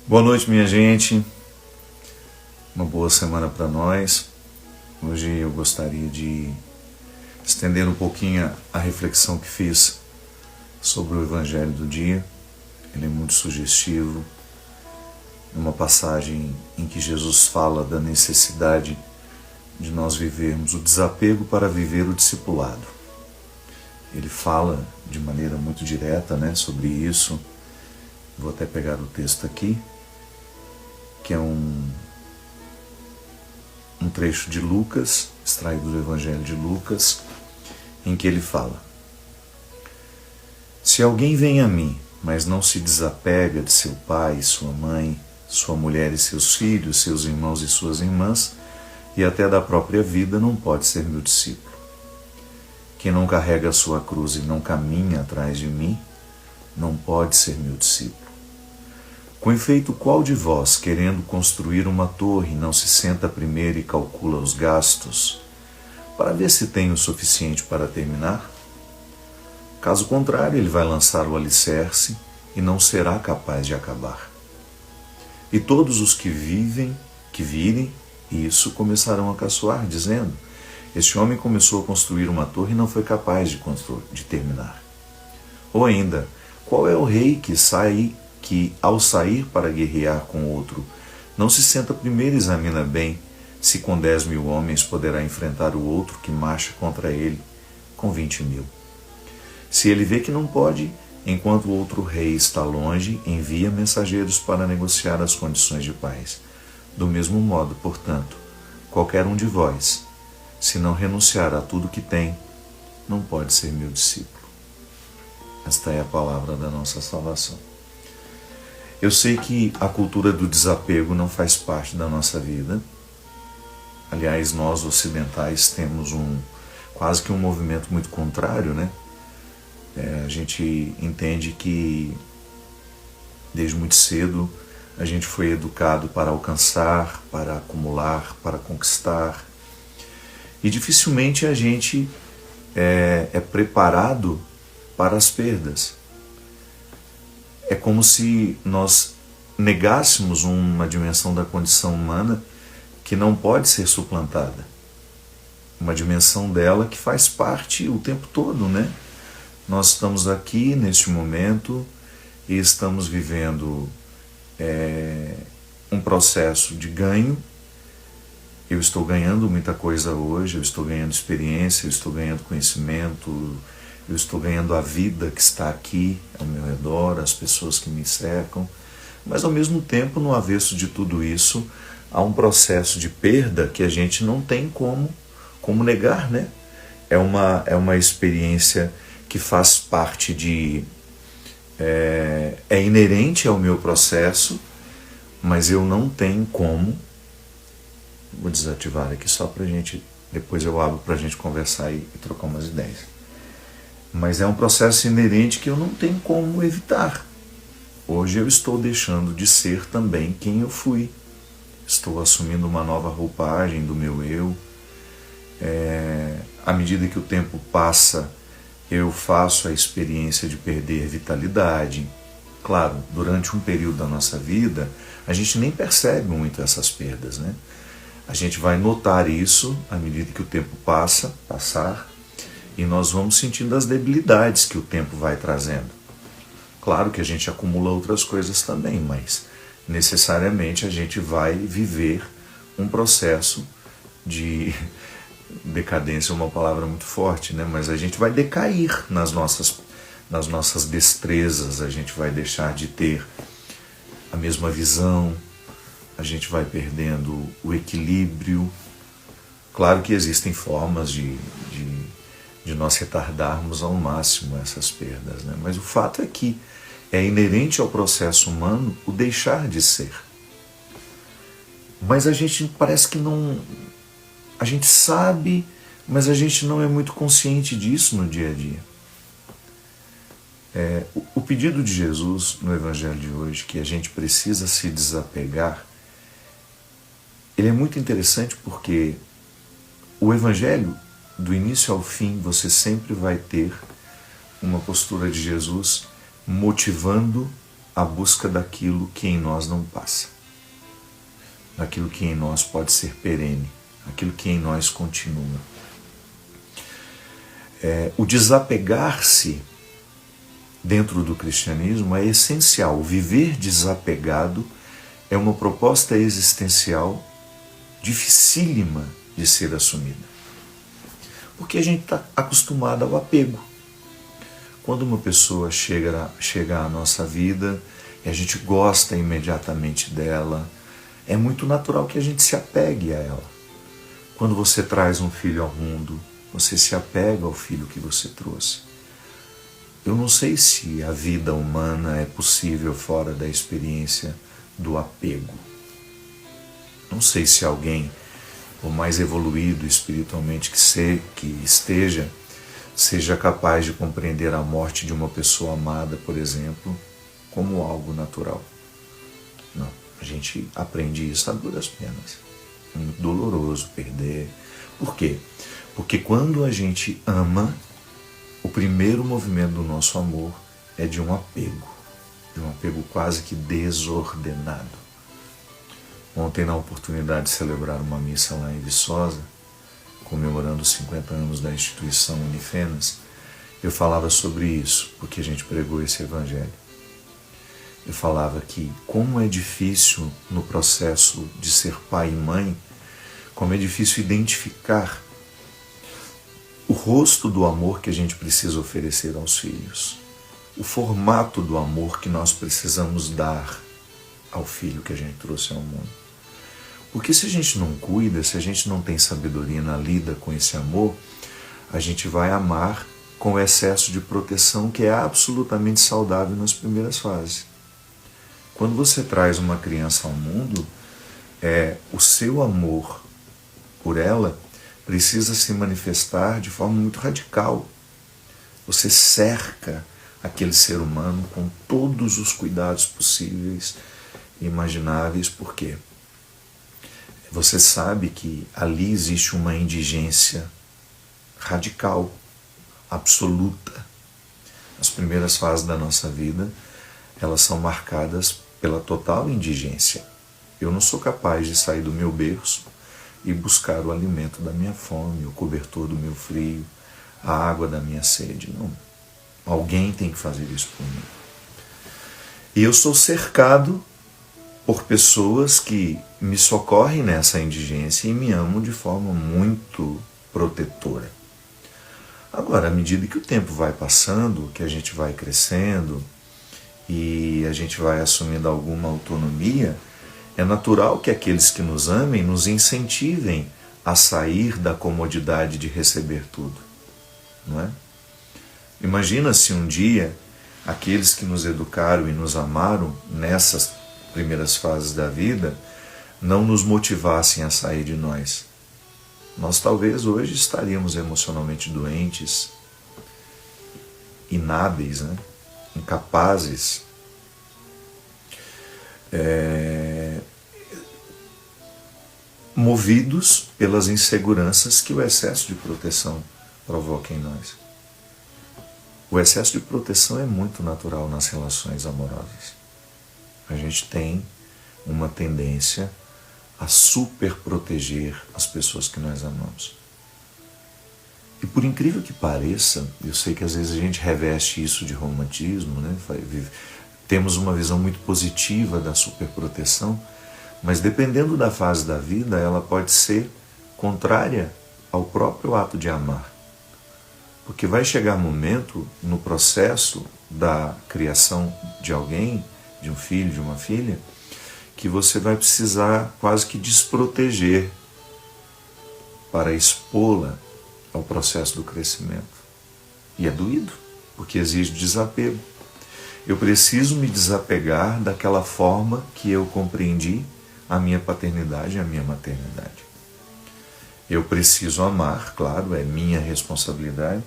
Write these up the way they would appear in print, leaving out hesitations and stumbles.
Boa noite, minha gente. Uma boa semana para nós. Hoje eu gostaria de estender um pouquinho a reflexão que fiz sobre o Evangelho do dia. Ele é muito sugestivo. Uma passagem em que Jesus fala da necessidade de nós vivermos o desapego para viver o discipulado. Ele fala de maneira muito direta, sobre isso. Vou até pegar o texto aqui, que é um trecho de Lucas, extraído do Evangelho de Lucas, em que ele fala: Se alguém vem a mim, mas não se desapega de seu pai, sua mãe, sua mulher e seus filhos, seus irmãos e suas irmãs, e até da própria vida, não pode ser meu discípulo. Quem não carrega a sua cruz e não caminha atrás de mim, não pode ser meu discípulo. Com efeito, qual de vós, querendo construir uma torre, não se senta primeiro e calcula os gastos, para ver se tem o suficiente para terminar? Caso contrário, ele vai lançar o alicerce e não será capaz de acabar. E todos os que virem isso, começarão a caçoar, dizendo: Este homem começou a construir uma torre e não foi capaz de terminar. Ou ainda, qual é o rei que, ao sair para guerrear com outro, não se senta primeiro e examina bem se com 10.000 homens poderá enfrentar o outro que marcha contra ele com 20.000? Se ele vê que não pode, enquanto o outro rei está longe, envia mensageiros para negociar as condições de paz. Do mesmo modo, portanto, qualquer um de vós, se não renunciar a tudo que tem, não pode ser meu discípulo. Esta é a palavra da nossa salvação. Eu sei que a cultura do desapego não faz parte da nossa vida. Aliás, nós ocidentais temos quase que um movimento muito contrário, a gente entende que desde muito cedo a gente foi educado para alcançar, para acumular, para conquistar. E dificilmente a gente é preparado para as perdas. É como se nós negássemos uma dimensão da condição humana que não pode ser suplantada. Uma dimensão dela que faz parte o tempo todo, Nós estamos aqui neste momento e estamos vivendo um processo de ganho. Eu estou ganhando muita coisa hoje, eu estou ganhando experiência, eu estou ganhando conhecimento, eu estou ganhando a vida que está aqui ao meu redor, as pessoas que me cercam, mas ao mesmo tempo, no avesso de tudo isso, há um processo de perda que a gente não tem como negar, É uma experiência que faz parte é inerente ao meu processo, mas eu não tenho como. Vou desativar aqui só para a gente, depois eu abro para a gente conversar e trocar umas ideias. Mas é um processo inerente que eu não tenho como evitar. Hoje eu estou deixando de ser também quem eu fui. Estou assumindo uma nova roupagem do meu eu. À medida que o tempo passa, eu faço a experiência de perder vitalidade. Claro, durante um período da nossa vida, a gente nem percebe muito essas perdas, A gente vai notar isso à medida que o tempo passar, e nós vamos sentindo as debilidades que o tempo vai trazendo. Claro que a gente acumula outras coisas também, mas necessariamente a gente vai viver um processo de decadência, é uma palavra muito forte, mas a gente vai decair nas nossas destrezas, a gente vai deixar de ter a mesma visão, a gente vai perdendo o equilíbrio. Claro que existem formas de nós retardarmos ao máximo essas perdas, mas o fato é que é inerente ao processo humano o deixar de ser. Mas a gente parece que não... A gente sabe, mas a gente não é muito consciente disso no dia a dia. O pedido de Jesus no Evangelho de hoje, que a gente precisa se desapegar, ele é muito interessante porque o Evangelho, do início ao fim, você sempre vai ter uma postura de Jesus motivando a busca daquilo que em nós não passa, daquilo que em nós pode ser perene, aquilo que em nós continua. O desapegar-se dentro do cristianismo é essencial. O viver desapegado é uma proposta existencial dificílima de ser assumida. Porque a gente está acostumado ao apego. Quando uma pessoa chega à nossa vida e a gente gosta imediatamente dela, é muito natural que a gente se apegue a ela. Quando você traz um filho ao mundo, você se apega ao filho que você trouxe. Eu não sei se a vida humana é possível fora da experiência do apego. Não sei se alguém, por mais evoluído espiritualmente que esteja, seja capaz de compreender a morte de uma pessoa amada, por exemplo, como algo natural. Não, a gente aprende isso a duras penas. É muito doloroso perder. Por quê? Porque quando a gente ama, o primeiro movimento do nosso amor é de um apego quase que desordenado. Ontem, na oportunidade de celebrar uma missa lá em Viçosa, comemorando os 50 anos da instituição Unifenas, eu falava sobre isso, porque a gente pregou esse evangelho. Eu falava que como é difícil no processo de ser pai e mãe, como é difícil identificar o rosto do amor que a gente precisa oferecer aos filhos, o formato do amor que nós precisamos dar ao filho que a gente trouxe ao mundo. Porque se a gente não cuida, se a gente não tem sabedoria na lida com esse amor, a gente vai amar com excesso de proteção que é absolutamente saudável nas primeiras fases. Quando você traz uma criança ao mundo, o seu amor por ela precisa se manifestar de forma muito radical. Você cerca aquele ser humano com todos os cuidados possíveis e imagináveis, por quê? Você sabe que ali existe uma indigência radical, absoluta. As primeiras fases da nossa vida, elas são marcadas pela total indigência. Eu não sou capaz de sair do meu berço e buscar o alimento da minha fome, o cobertor do meu frio, a água da minha sede. Não. Alguém tem que fazer isso por mim. E eu sou cercado por pessoas que me socorrem nessa indigência e me amam de forma muito protetora. Agora, à medida que o tempo vai passando, que a gente vai crescendo e a gente vai assumindo alguma autonomia, é natural que aqueles que nos amem nos incentivem a sair da comodidade de receber tudo, não é? Imagina se um dia aqueles que nos educaram e nos amaram nessas primeiras fases da vida não nos motivassem a sair de nós. Nós talvez hoje estaríamos emocionalmente doentes, inábeis, né? Incapazes, movidos pelas inseguranças que o excesso de proteção provoca em nós. O excesso de proteção é muito natural nas relações amorosas. A gente tem uma tendência a superproteger as pessoas que nós amamos. E por incrível que pareça, eu sei que às vezes a gente reveste isso de romantismo, né? Temos uma visão muito positiva da superproteção, mas dependendo da fase da vida, ela pode ser contrária ao próprio ato de amar. Porque vai chegar momento no processo da criação de alguém, de um filho, de uma filha, que você vai precisar quase que desproteger para expô-la ao processo do crescimento. E é doído, porque exige desapego. Eu preciso me desapegar daquela forma que eu compreendi a minha paternidade e a minha maternidade. Eu preciso amar, claro, é minha responsabilidade,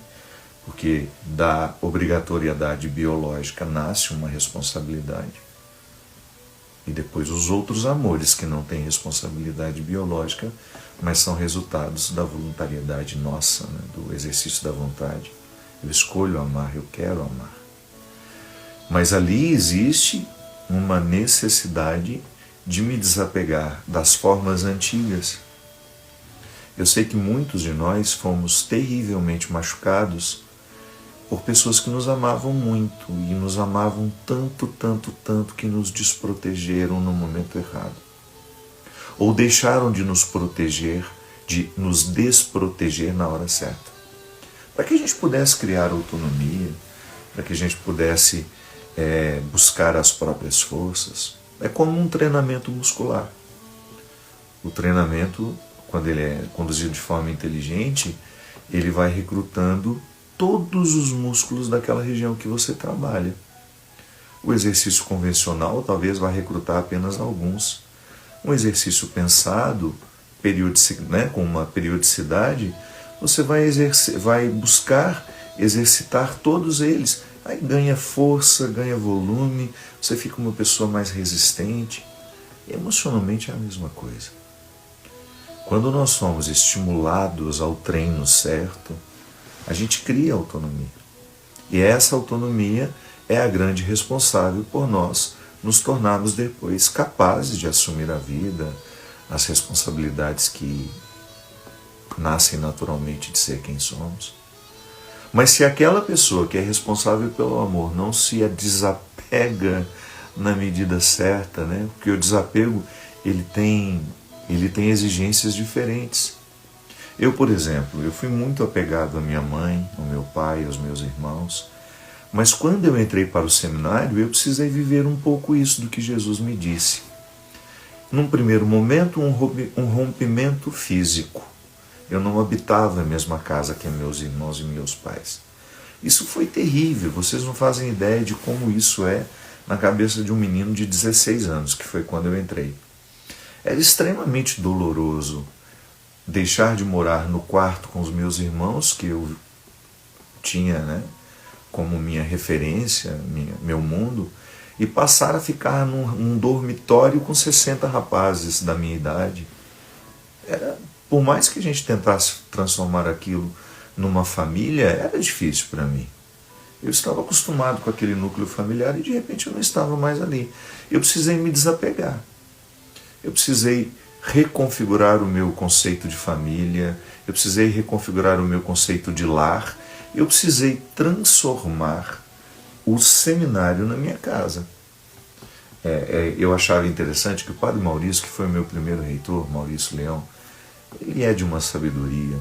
porque da obrigatoriedade biológica nasce uma responsabilidade. E depois os outros amores que não têm responsabilidade biológica, mas são resultados da voluntariedade nossa, né? Do exercício da vontade. Eu escolho amar, eu quero amar. Mas ali existe uma necessidade de me desapegar das formas antigas. Eu sei que muitos de nós fomos terrivelmente machucados por pessoas que nos amavam muito e nos amavam tanto, tanto, tanto que nos desprotegeram no momento errado. Ou deixaram de nos proteger, de nos desproteger na hora certa. Para que a gente pudesse criar autonomia, para que a gente pudesse buscar as próprias forças. É como um treinamento muscular. O treinamento, quando ele é conduzido de forma inteligente, ele vai recrutando todos os músculos daquela região que você trabalha. O exercício convencional talvez vá recrutar apenas alguns. Um exercício pensado, com uma periodicidade, você vai buscar exercitar todos eles. Aí ganha força, ganha volume, você fica uma pessoa mais resistente. E emocionalmente é a mesma coisa. Quando nós somos estimulados ao treino certo, a gente cria autonomia. E essa autonomia é a grande responsável por nós nos tornarmos depois capazes de assumir a vida, as responsabilidades que nascem naturalmente de ser quem somos. Mas se aquela pessoa que é responsável pelo amor não se desapega na medida certa, né? Porque o desapego ele tem exigências diferentes. Eu, por exemplo, eu fui muito apegado à minha mãe, ao meu pai, aos meus irmãos. Mas quando eu entrei para o seminário, eu precisei viver um pouco isso do que Jesus me disse. Num primeiro momento, um rompimento físico. Eu não habitava a mesma casa que meus irmãos e meus pais. Isso foi terrível, vocês não fazem ideia de como isso é na cabeça de um menino de 16 anos, que foi quando eu entrei. Era extremamente doloroso deixar de morar no quarto com os meus irmãos, que eu tinha, como minha referência, meu mundo, e passar a ficar num dormitório com 60 rapazes da minha idade. Por mais que a gente tentasse transformar aquilo numa família, era difícil para mim. Eu estava acostumado com aquele núcleo familiar e de repente eu não estava mais ali. Eu precisei me desapegar. Eu precisei reconfigurar o meu conceito de família, eu precisei reconfigurar o meu conceito de lar, eu precisei transformar o seminário na minha casa. Eu achava interessante que o padre Maurício, que foi o meu primeiro reitor, Maurício Leão, ele é de uma sabedoria,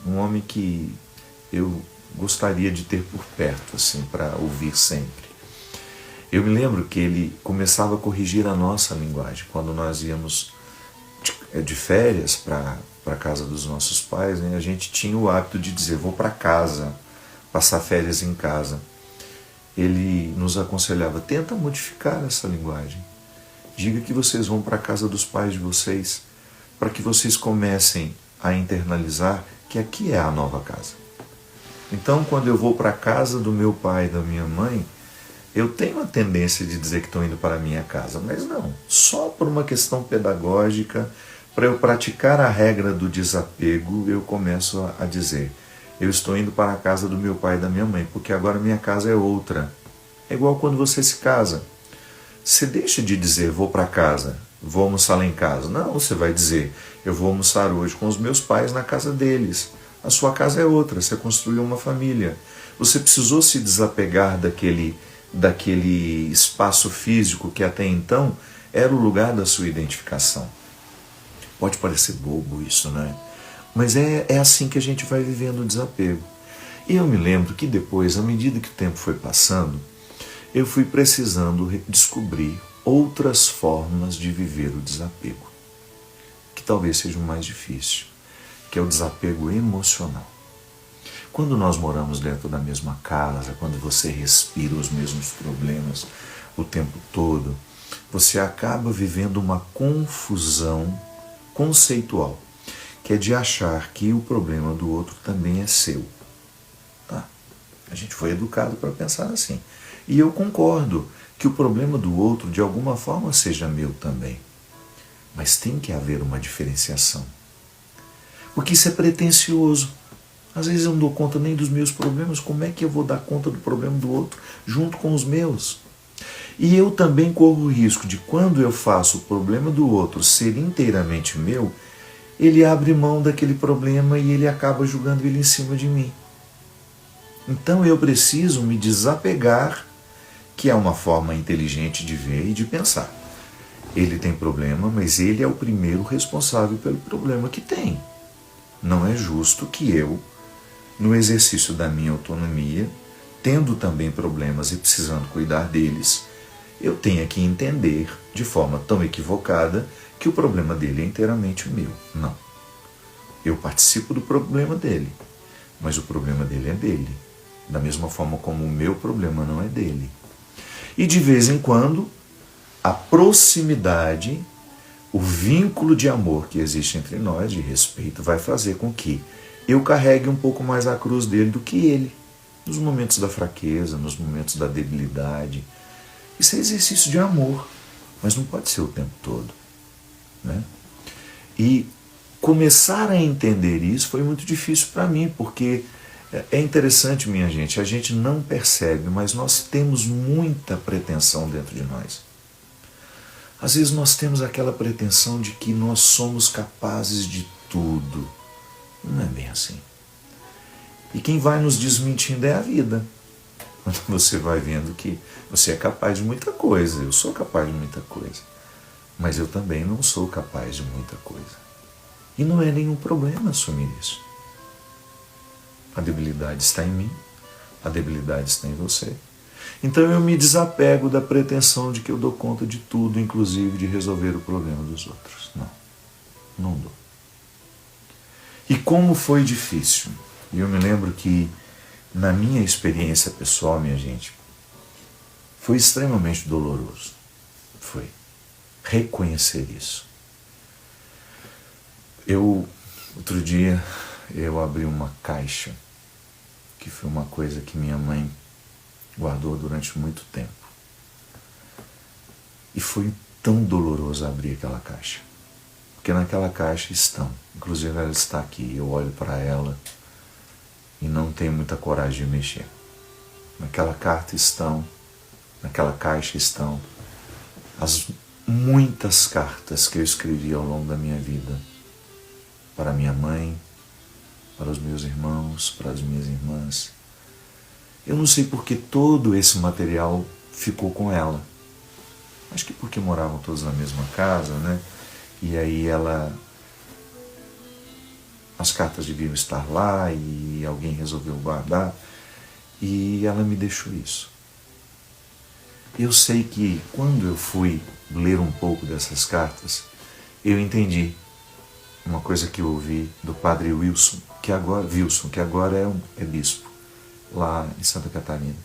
um homem que eu gostaria de ter por perto, assim, para ouvir sempre. Eu me lembro que ele começava a corrigir a nossa linguagem. Quando nós íamos de férias para a casa dos nossos pais, a gente tinha o hábito de dizer, vou para casa, passar férias em casa. Ele nos aconselhava, tenta modificar essa linguagem. Diga que vocês vão para a casa dos pais de vocês, para que vocês comecem a internalizar que aqui é a nova casa. Então, quando eu vou para a casa do meu pai e da minha mãe, eu tenho a tendência de dizer que estou indo para a minha casa, mas não, só por uma questão pedagógica, para eu praticar a regra do desapego, eu começo a dizer, eu estou indo para a casa do meu pai e da minha mãe, porque agora minha casa é outra. É igual quando você se casa. Você deixa de dizer, vou para casa, vou almoçar lá em casa. Não, você vai dizer, eu vou almoçar hoje com os meus pais na casa deles. A sua casa é outra, você construiu uma família. Você precisou se desapegar daquele espaço físico que até então era o lugar da sua identificação. Pode parecer bobo isso, né? Mas é assim que a gente vai vivendo o desapego. E eu me lembro que depois, à medida que o tempo foi passando, eu fui precisando descobrir outras formas de viver o desapego, que talvez seja o mais difícil, que é o desapego emocional. Quando nós moramos dentro da mesma casa, quando você respira os mesmos problemas o tempo todo, você acaba vivendo uma confusão conceitual, que é de achar que o problema do outro também é seu. A gente foi educado para pensar assim. E eu concordo que o problema do outro, de alguma forma, seja meu também. Mas tem que haver uma diferenciação. Porque isso é pretensioso. Às vezes eu não dou conta nem dos meus problemas, como é que eu vou dar conta do problema do outro junto com os meus? E eu também corro o risco de, quando eu faço o problema do outro ser inteiramente meu, ele abre mão daquele problema e ele acaba julgando ele em cima de mim. Então eu preciso me desapegar, que é uma forma inteligente de ver e de pensar. Ele tem problema, mas ele é o primeiro responsável pelo problema que tem. Não é justo que eu, no exercício da minha autonomia, tendo também problemas e precisando cuidar deles, eu tenha que entender de forma tão equivocada que o problema dele é inteiramente o meu. Não. Eu participo do problema dele, mas o problema dele é dele, da mesma forma como o meu problema não é dele. E de vez em quando, a proximidade, o vínculo de amor que existe entre nós, de respeito, vai fazer com que eu carregue um pouco mais a cruz dele do que ele, nos momentos da fraqueza, nos momentos da debilidade. Isso é exercício de amor, mas não pode ser o tempo todo, né? E começar a entender isso foi muito difícil para mim, porque é interessante, minha gente, a gente não percebe, mas nós temos muita pretensão dentro de nós. Às vezes nós temos aquela pretensão de que nós somos capazes de tudo. Não é bem assim. E quem vai nos desmentindo é a vida. Quando você vai vendo que você é capaz de muita coisa, eu sou capaz de muita coisa, mas eu também não sou capaz de muita coisa. E não é nenhum problema assumir isso. A debilidade está em mim, a debilidade está em você. Então eu me desapego da pretensão de que eu dou conta de tudo, inclusive de resolver o problema dos outros. Não, não dou. E como foi difícil. E eu me lembro que, na minha experiência pessoal, minha gente, foi extremamente doloroso. Foi. Reconhecer isso. Outro dia, eu abri uma caixa, que foi uma coisa que minha mãe guardou durante muito tempo. E foi tão doloroso abrir aquela caixa. Porque naquela caixa estão, inclusive ela está aqui, eu olho para ela e não tenho muita coragem de mexer. Naquela caixa estão as muitas cartas que eu escrevi ao longo da minha vida, para minha mãe, para os meus irmãos, para as minhas irmãs. Eu não sei porque todo esse material ficou com ela. Acho que porque moravam todos na mesma casa, né? E aí as cartas deviam estar lá e alguém resolveu guardar e ela me deixou isso. Eu sei que quando eu fui ler um pouco dessas cartas, eu entendi uma coisa que eu ouvi do padre Wilson, que agora é bispo, lá em Santa Catarina,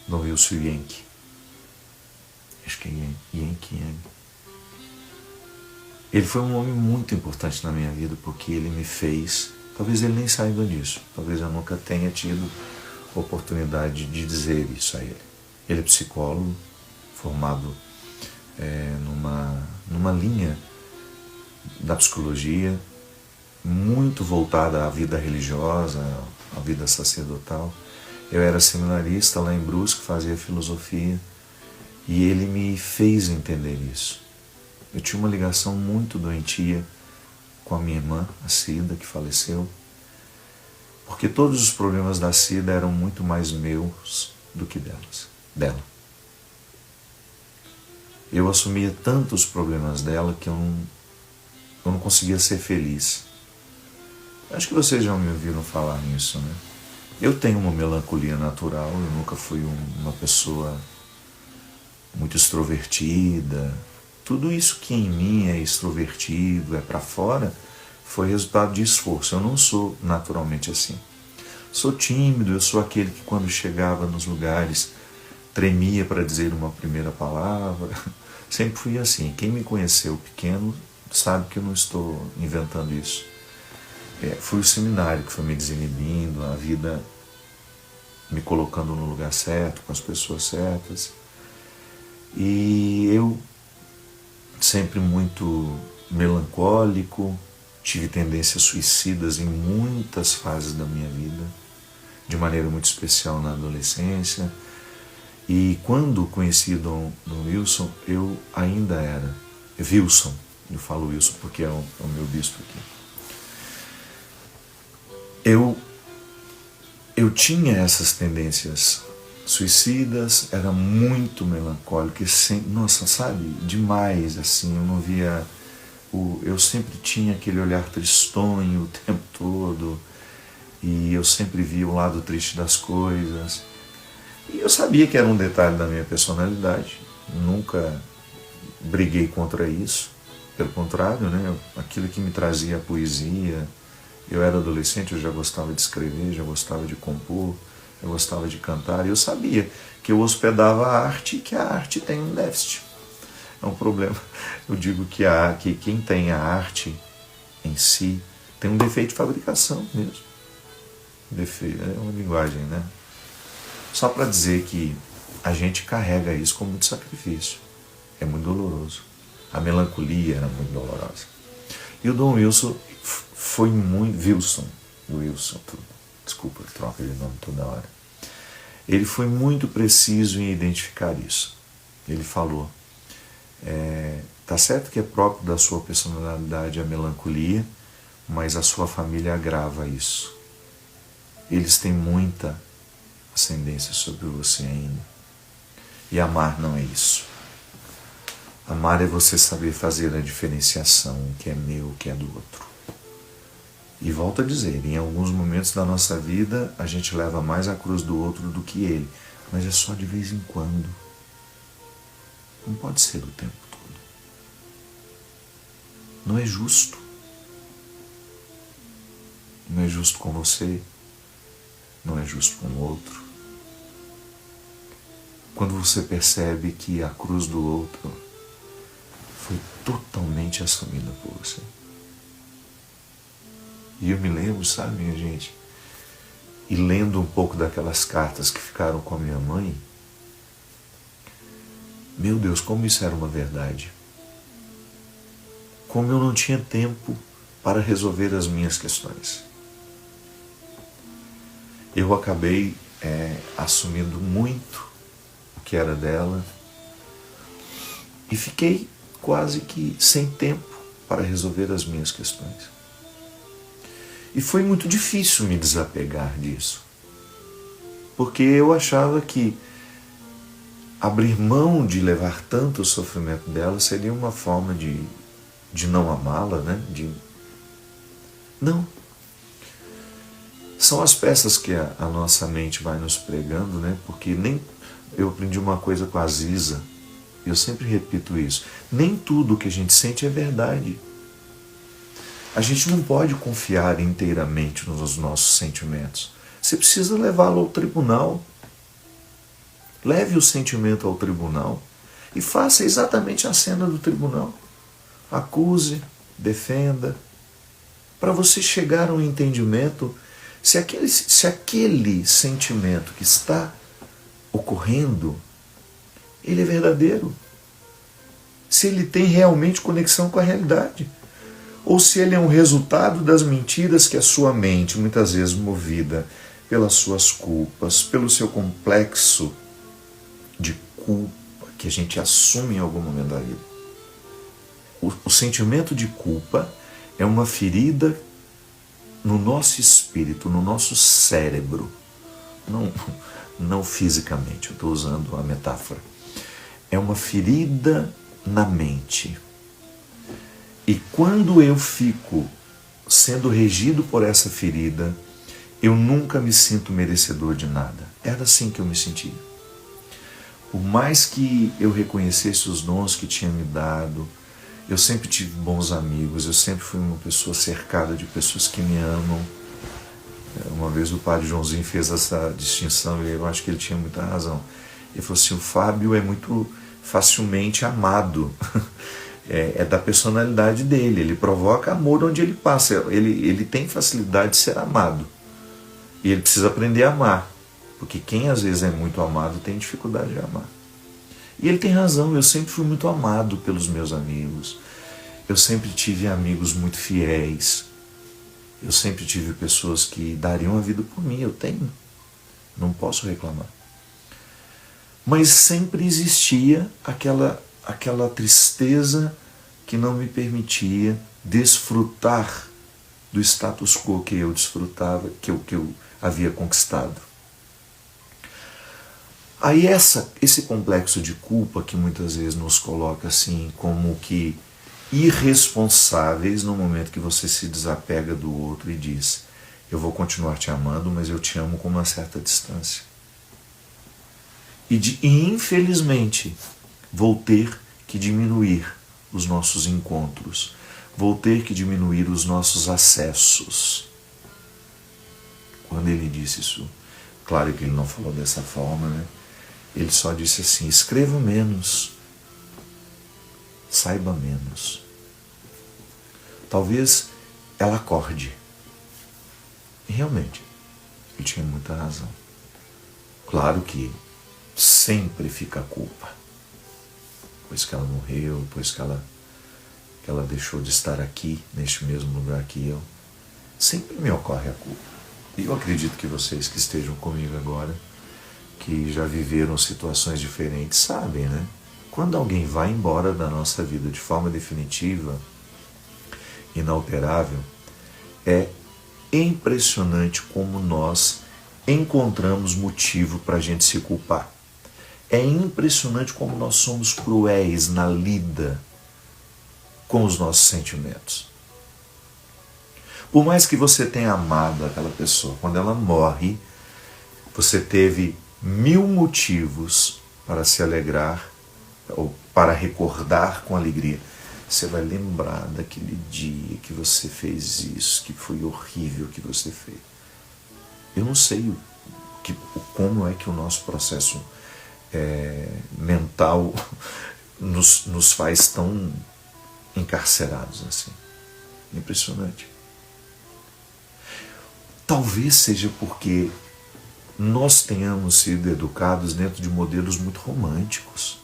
Dom Wilson Yankee. Acho que é Yankee. Ele foi um homem muito importante na minha vida, porque ele me fez, talvez ele nem saiba disso, talvez eu nunca tenha tido oportunidade de dizer isso a ele. Ele é psicólogo, formado numa linha da psicologia, muito voltada à vida religiosa, à vida sacerdotal. Eu era seminarista lá em Brusque, fazia filosofia, e ele me fez entender isso. Eu tinha uma ligação muito doentia com a minha irmã, a Cida, que faleceu, porque todos os problemas da Cida eram muito mais meus do que dela. Eu assumia tanto os problemas dela que eu não conseguia ser feliz. Acho que vocês já me ouviram falar nisso, né? Eu tenho uma melancolia natural, eu nunca fui uma pessoa muito extrovertida. Tudo isso que em mim é extrovertido, é para fora, foi resultado de esforço. Eu não sou naturalmente assim. Sou tímido, eu sou aquele que quando chegava nos lugares tremia para dizer uma primeira palavra. Sempre fui assim. Quem me conheceu pequeno sabe que eu não estou inventando isso. Foi o seminário que foi me desinibindo, a vida me colocando no lugar certo, com as pessoas certas. E eu, sempre muito melancólico, tive tendências suicidas em muitas fases da minha vida, de maneira muito especial na adolescência. E quando conheci Dom Wilson, eu ainda era Wilson. Eu falo Wilson porque é o meu bispo aqui. Eu tinha essas tendências suicidas, era muito melancólico, nossa, sabe, demais, assim, eu não via, eu sempre tinha aquele olhar tristonho o tempo todo, e eu sempre via o lado triste das coisas, e eu sabia que era um detalhe da minha personalidade, nunca briguei contra isso, pelo contrário, né, aquilo que me trazia a poesia. Eu era adolescente, eu já gostava de escrever, já gostava de compor, eu gostava de cantar, e eu sabia que eu hospedava a arte e que a arte tem um déficit. É um problema. Eu digo que quem tem a arte em si tem um defeito de fabricação mesmo. Defeito, é uma linguagem, né? Só para dizer que a gente carrega isso com muito sacrifício. É muito doloroso. A melancolia era muito dolorosa. E o Dom Wilson foi muito... Wilson, desculpa, troca de nome toda hora. Ele foi muito preciso em identificar isso. Ele falou, tá certo que é próprio da sua personalidade a melancolia, mas a sua família agrava isso. Eles têm muita ascendência sobre você ainda. E amar não é isso. Amar é você saber fazer a diferenciação, o que é meu, o que é do outro. E volto a dizer, em alguns momentos da nossa vida, a gente leva mais a cruz do outro do que ele. Mas é só de vez em quando. Não pode ser o tempo todo. Não é justo. Não é justo com você. Não é justo com o outro. Quando você percebe que a cruz do outro foi totalmente assumida por você. E eu me lembro, sabe, minha gente, e lendo um pouco daquelas cartas que ficaram com a minha mãe, meu Deus, como isso era uma verdade. Como eu não tinha tempo para resolver as minhas questões. Eu acabei assumindo muito o que era dela e fiquei quase que sem tempo para resolver as minhas questões. E foi muito difícil me desapegar disso, porque eu achava que abrir mão de levar tanto o sofrimento dela seria uma forma de não amá-la, né? Não. São as peças que a nossa mente vai nos pregando, né? Porque eu aprendi uma coisa com a Ziza, e eu sempre repito isso, nem tudo que a gente sente é verdade. A gente não pode confiar inteiramente nos nossos sentimentos. Você precisa levá-lo ao tribunal. Leve o sentimento ao tribunal e faça exatamente a cena do tribunal. Acuse, defenda, para você chegar a um entendimento se aquele sentimento que está ocorrendo, ele é verdadeiro. Se ele tem realmente conexão com a realidade. Ou se ele é um resultado das mentiras que a sua mente, muitas vezes movida pelas suas culpas, pelo seu complexo de culpa que a gente assume em algum momento da vida. O sentimento de culpa é uma ferida no nosso espírito, no nosso cérebro. Não fisicamente, eu estou usando a metáfora. É uma ferida na mente. E quando eu fico sendo regido por essa ferida, eu nunca me sinto merecedor de nada. Era assim que eu me sentia. Por mais que eu reconhecesse os dons que tinha me dado, eu sempre tive bons amigos, eu sempre fui uma pessoa cercada de pessoas que me amam. Uma vez o padre Joãozinho fez essa distinção e eu acho que ele tinha muita razão. Ele falou assim, o Fábio é muito facilmente amado. É da personalidade dele, ele provoca amor onde ele passa, ele tem facilidade de ser amado. E ele precisa aprender a amar, porque quem às vezes é muito amado tem dificuldade de amar. E ele tem razão, eu sempre fui muito amado pelos meus amigos, eu sempre tive amigos muito fiéis, eu sempre tive pessoas que dariam a vida por mim, eu tenho, não posso reclamar. Mas sempre existia aquela tristeza que não me permitia desfrutar do status quo que eu desfrutava, que eu havia conquistado. Aí esse complexo de culpa que muitas vezes nos coloca assim como que irresponsáveis no momento que você se desapega do outro e diz: eu vou continuar te amando, mas eu te amo com uma certa distância. E infelizmente vou ter que diminuir os nossos encontros, vou ter que diminuir os nossos acessos. Quando ele disse isso, claro que ele não falou dessa forma, né? Ele só disse assim: escreva menos, saiba menos. Talvez ela acorde. E realmente, ele tinha muita razão. Claro que sempre fica a culpa. Depois que ela morreu, depois que ela deixou de estar aqui, neste mesmo lugar que eu, sempre me ocorre a culpa. E eu acredito que vocês que estejam comigo agora, que já viveram situações diferentes, sabem, né? Quando alguém vai embora da nossa vida de forma definitiva, inalterável, é impressionante como nós encontramos motivo para a gente se culpar. É impressionante como nós somos cruéis na lida com os nossos sentimentos. Por mais que você tenha amado aquela pessoa, quando ela morre, você teve 1000 motivos para se alegrar ou para recordar com alegria. Você vai lembrar daquele dia que você fez isso, que foi horrível que você fez. Eu não sei como é que o nosso processo mental nos faz tão encarcerados assim. Impressionante. Talvez seja porque nós tenhamos sido educados dentro de modelos muito românticos.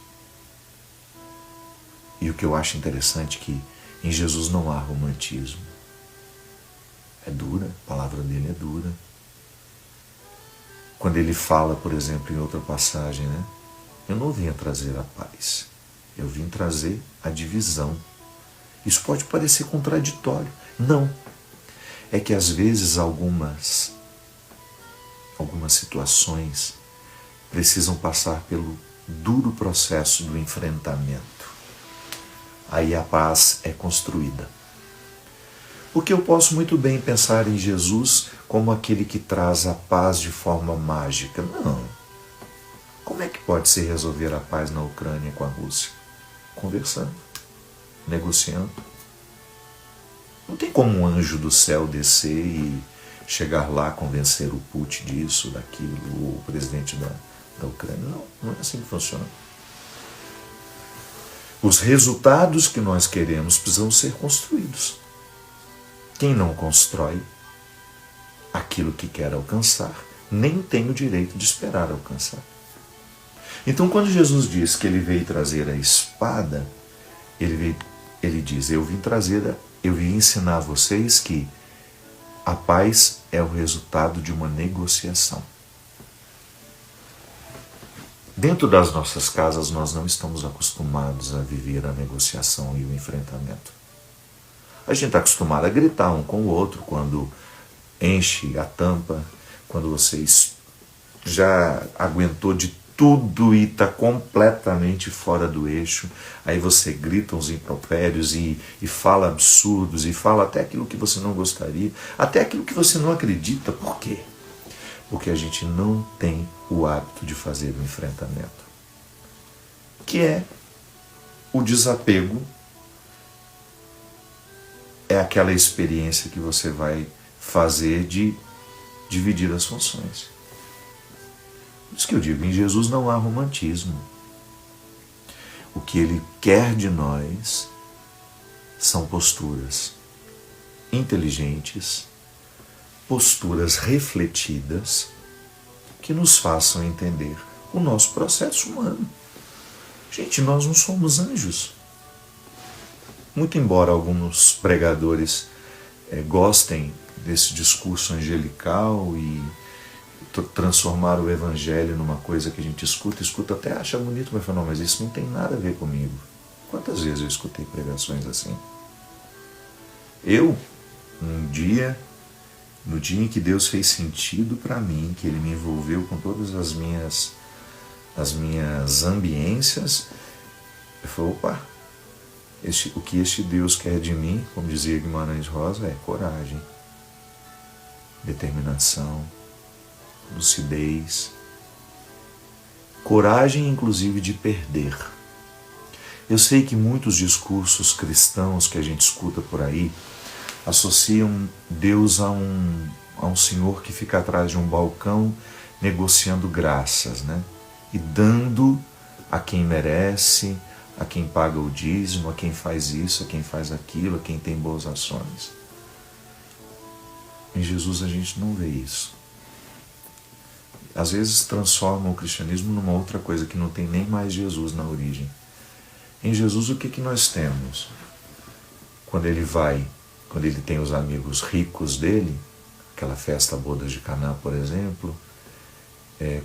E o que eu acho interessante é que em Jesus não há romantismo. É dura, a palavra dele é dura. Quando ele fala, por exemplo, em outra passagem, né? Eu não vim trazer a paz, eu vim trazer a divisão. Isso pode parecer contraditório. Não. É que às vezes algumas situações precisam passar pelo duro processo do enfrentamento. Aí a paz é construída. Porque eu posso muito bem pensar em Jesus como aquele que traz a paz de forma mágica. Não. Como é que pode se resolver a paz na Ucrânia com a Rússia? Conversando, negociando. Não tem como um anjo do céu descer e chegar lá, convencer o Putin disso, daquilo, o presidente da Ucrânia. Não, não é assim que funciona. Os resultados que nós queremos precisam ser construídos. Quem não constrói aquilo que quer alcançar, nem tem o direito de esperar alcançar. Então, quando Jesus diz que ele veio trazer a espada, ele diz: eu vim ensinar a vocês que a paz é o resultado de uma negociação. Dentro das nossas casas, nós não estamos acostumados a viver a negociação e o enfrentamento. A gente está acostumado a gritar um com o outro quando enche a tampa, quando você já aguentou de tudo e está completamente fora do eixo. Aí você grita uns impropérios e fala absurdos e fala até aquilo que você não gostaria, até aquilo que você não acredita. Por quê? Porque a gente não tem o hábito de fazer o enfrentamento, que é o desapego. É aquela experiência que você vai fazer de dividir as funções. Por isso que eu digo, em Jesus não há romantismo. O que ele quer de nós são posturas inteligentes, posturas refletidas, que nos façam entender o nosso processo humano. Gente, nós não somos anjos. Muito embora alguns pregadores gostem desse discurso angelical transformar o evangelho numa coisa que a gente escuta até acha bonito, mas fala, não, mas isso não tem nada a ver comigo. Quantas vezes eu escutei pregações assim? Eu, no dia em que Deus fez sentido para mim, que Ele me envolveu com todas as minhas ambiências, eu falei, opa, o que este Deus quer de mim, como dizia Guimarães Rosa, é coragem, determinação, lucidez, coragem inclusive de perder. Eu sei que muitos discursos cristãos que a gente escuta por aí associam Deus a um senhor que fica atrás de um balcão negociando graças, né? E dando a quem merece, a quem paga o dízimo, a quem faz isso, a quem faz aquilo, a quem tem boas ações. Em Jesus a gente não vê isso. Às vezes transformam o cristianismo numa outra coisa que não tem nem mais Jesus na origem. Em Jesus o que nós temos? Quando ele tem os amigos ricos dele, aquela festa bodas de Caná, por exemplo,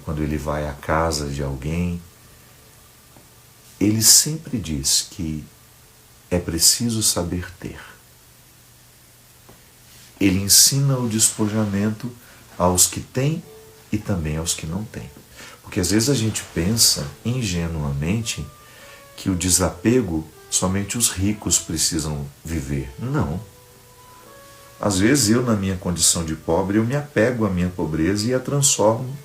quando ele vai à casa de alguém, ele sempre diz que é preciso saber ter. Ele ensina o despojamento aos que têm e também aos que não têm. Porque às vezes a gente pensa ingenuamente que o desapego somente os ricos precisam viver. Não. Às vezes eu, na minha condição de pobre, eu me apego à minha pobreza e a transformo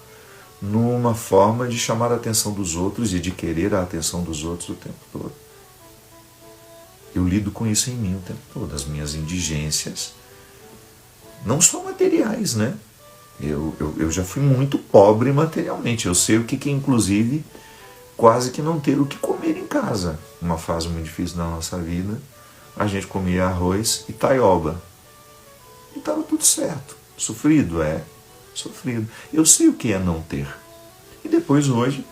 numa forma de chamar a atenção dos outros e de querer a atenção dos outros o tempo todo. Eu lido com isso em mim o tempo todo, as minhas indigências, não só materiais, né? Eu já fui muito pobre materialmente, eu sei o que é, inclusive, quase que não ter o que comer em casa. Uma fase muito difícil da nossa vida, a gente comia arroz e taioba. E estava tudo certo. Sofrido? Sofrido. Eu sei o que é não ter. E depois, hoje,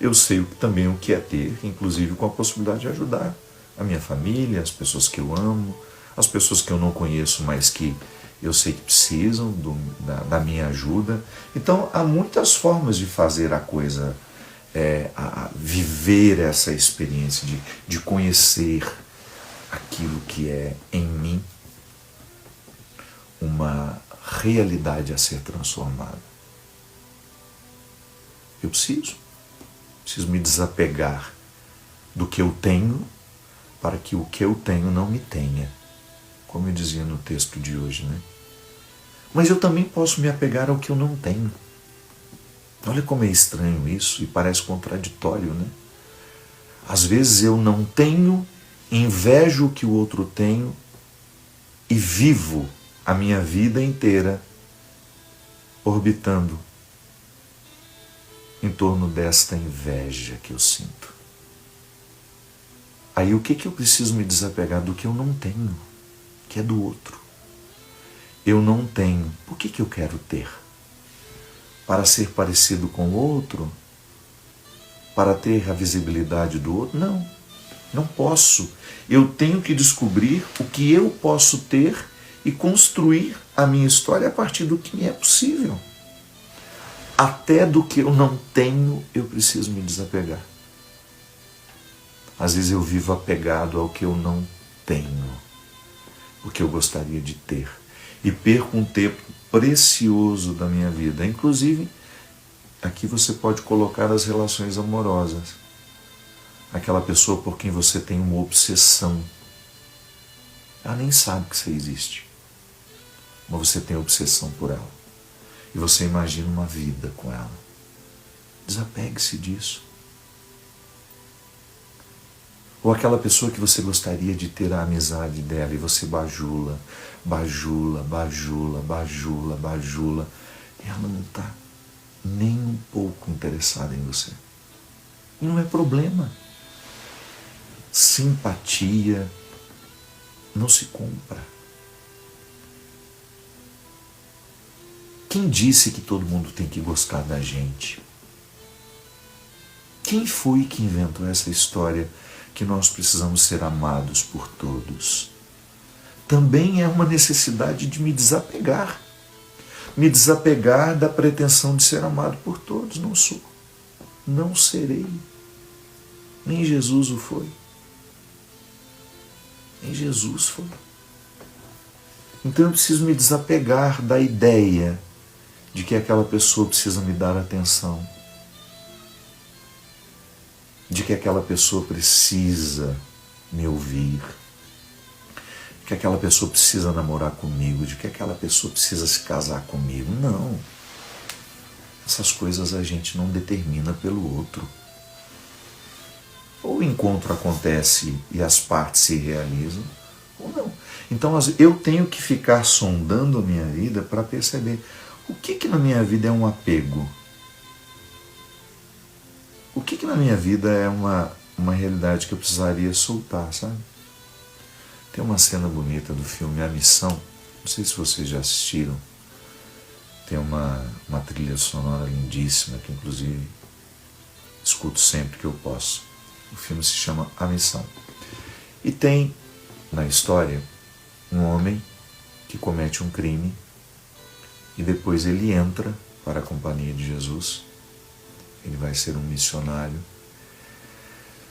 eu sei também o que é ter, inclusive com a possibilidade de ajudar a minha família, as pessoas que eu amo, as pessoas que eu não conheço, mas que eu sei que precisam da minha ajuda. Então, há muitas formas de fazer a coisa, a viver essa experiência, de conhecer aquilo que é em mim uma realidade a ser transformada. Eu preciso me desapegar do que eu tenho para que o que eu tenho não me tenha, como eu dizia no texto de hoje, né? Mas eu também posso me apegar ao que eu não tenho. Olha como é estranho isso e parece contraditório, né? Às vezes eu não tenho, invejo o que o outro tem e vivo a minha vida inteira orbitando em torno desta inveja que eu sinto. Aí o que eu preciso me desapegar? Do que eu não tenho, que é do outro. Eu não tenho. Por que eu quero ter? Para ser parecido com o outro? Para ter a visibilidade do outro? Não, não posso. Eu tenho que descobrir o que eu posso ter e construir a minha história a partir do que me é possível. Até do que eu não tenho, eu preciso me desapegar. Às vezes eu vivo apegado ao que eu não tenho, o que eu gostaria de ter. E perco um tempo precioso da minha vida. Inclusive, aqui você pode colocar as relações amorosas. Aquela pessoa por quem você tem uma obsessão. Ela nem sabe que você existe. Mas você tem obsessão por ela. E você imagina uma vida com ela. Desapegue-se disso. Ou aquela pessoa que você gostaria de ter a amizade dela e você bajula, bajula, bajula, bajula, bajula. E ela não está nem um pouco interessada em você. E não é problema. Simpatia não se compra. Quem disse que todo mundo tem que gostar da gente? Quem foi que inventou essa história que nós precisamos ser amados por todos? Também é uma necessidade de me desapegar. me desapegar da pretensão de ser amado por todos. Não sou. Não serei. Nem Jesus o foi. Nem Jesus foi. Então eu preciso me desapegar da ideia de que aquela pessoa precisa me dar atenção, de que aquela pessoa precisa me ouvir, que aquela pessoa precisa namorar comigo, de que aquela pessoa precisa se casar comigo. Não. Essas coisas a gente não determina pelo outro. Ou o encontro acontece e as partes se realizam, ou não. Então eu tenho que ficar sondando a minha vida para perceber o que na minha vida é um apego. O que na minha vida é uma realidade que eu precisaria soltar, sabe? Tem uma cena bonita do filme A Missão, não sei se vocês já assistiram, tem uma trilha sonora lindíssima, que inclusive escuto sempre que eu posso. O filme se chama A Missão. E tem, na história, um homem que comete um crime e depois ele entra para a companhia de Jesus. Ele vai ser um missionário.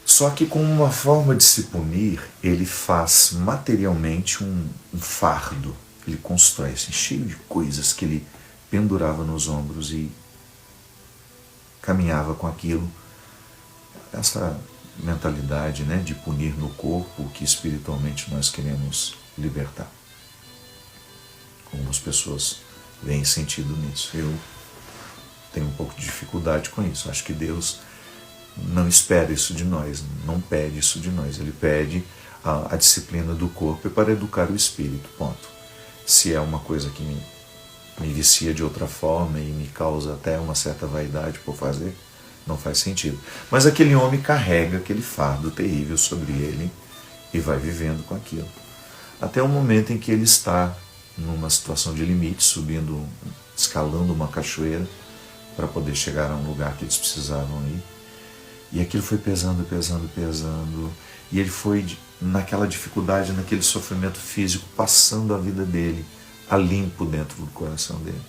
Só que com uma forma de se punir, ele faz materialmente um fardo. Ele constrói assim, cheio de coisas que ele pendurava nos ombros e caminhava com aquilo. Essa mentalidade, né, de punir no corpo o que espiritualmente nós queremos libertar. Algumas pessoas veem sentido nisso. Eu tenho um pouco de dificuldade com isso. Acho que Deus não espera isso de nós, não pede isso de nós. Ele pede a disciplina do corpo para educar o espírito, ponto. Se é uma coisa que me vicia de outra forma e me causa até uma certa vaidade por fazer, não faz sentido. Mas aquele homem carrega aquele fardo terrível sobre ele e vai vivendo com aquilo. Até o momento em que ele está numa situação de limite, escalando uma cachoeira para poder chegar a um lugar que eles precisavam ir. E aquilo foi pesando, pesando, pesando. E ele foi naquela dificuldade, naquele sofrimento físico, passando a vida dele a limpo dentro do coração dele.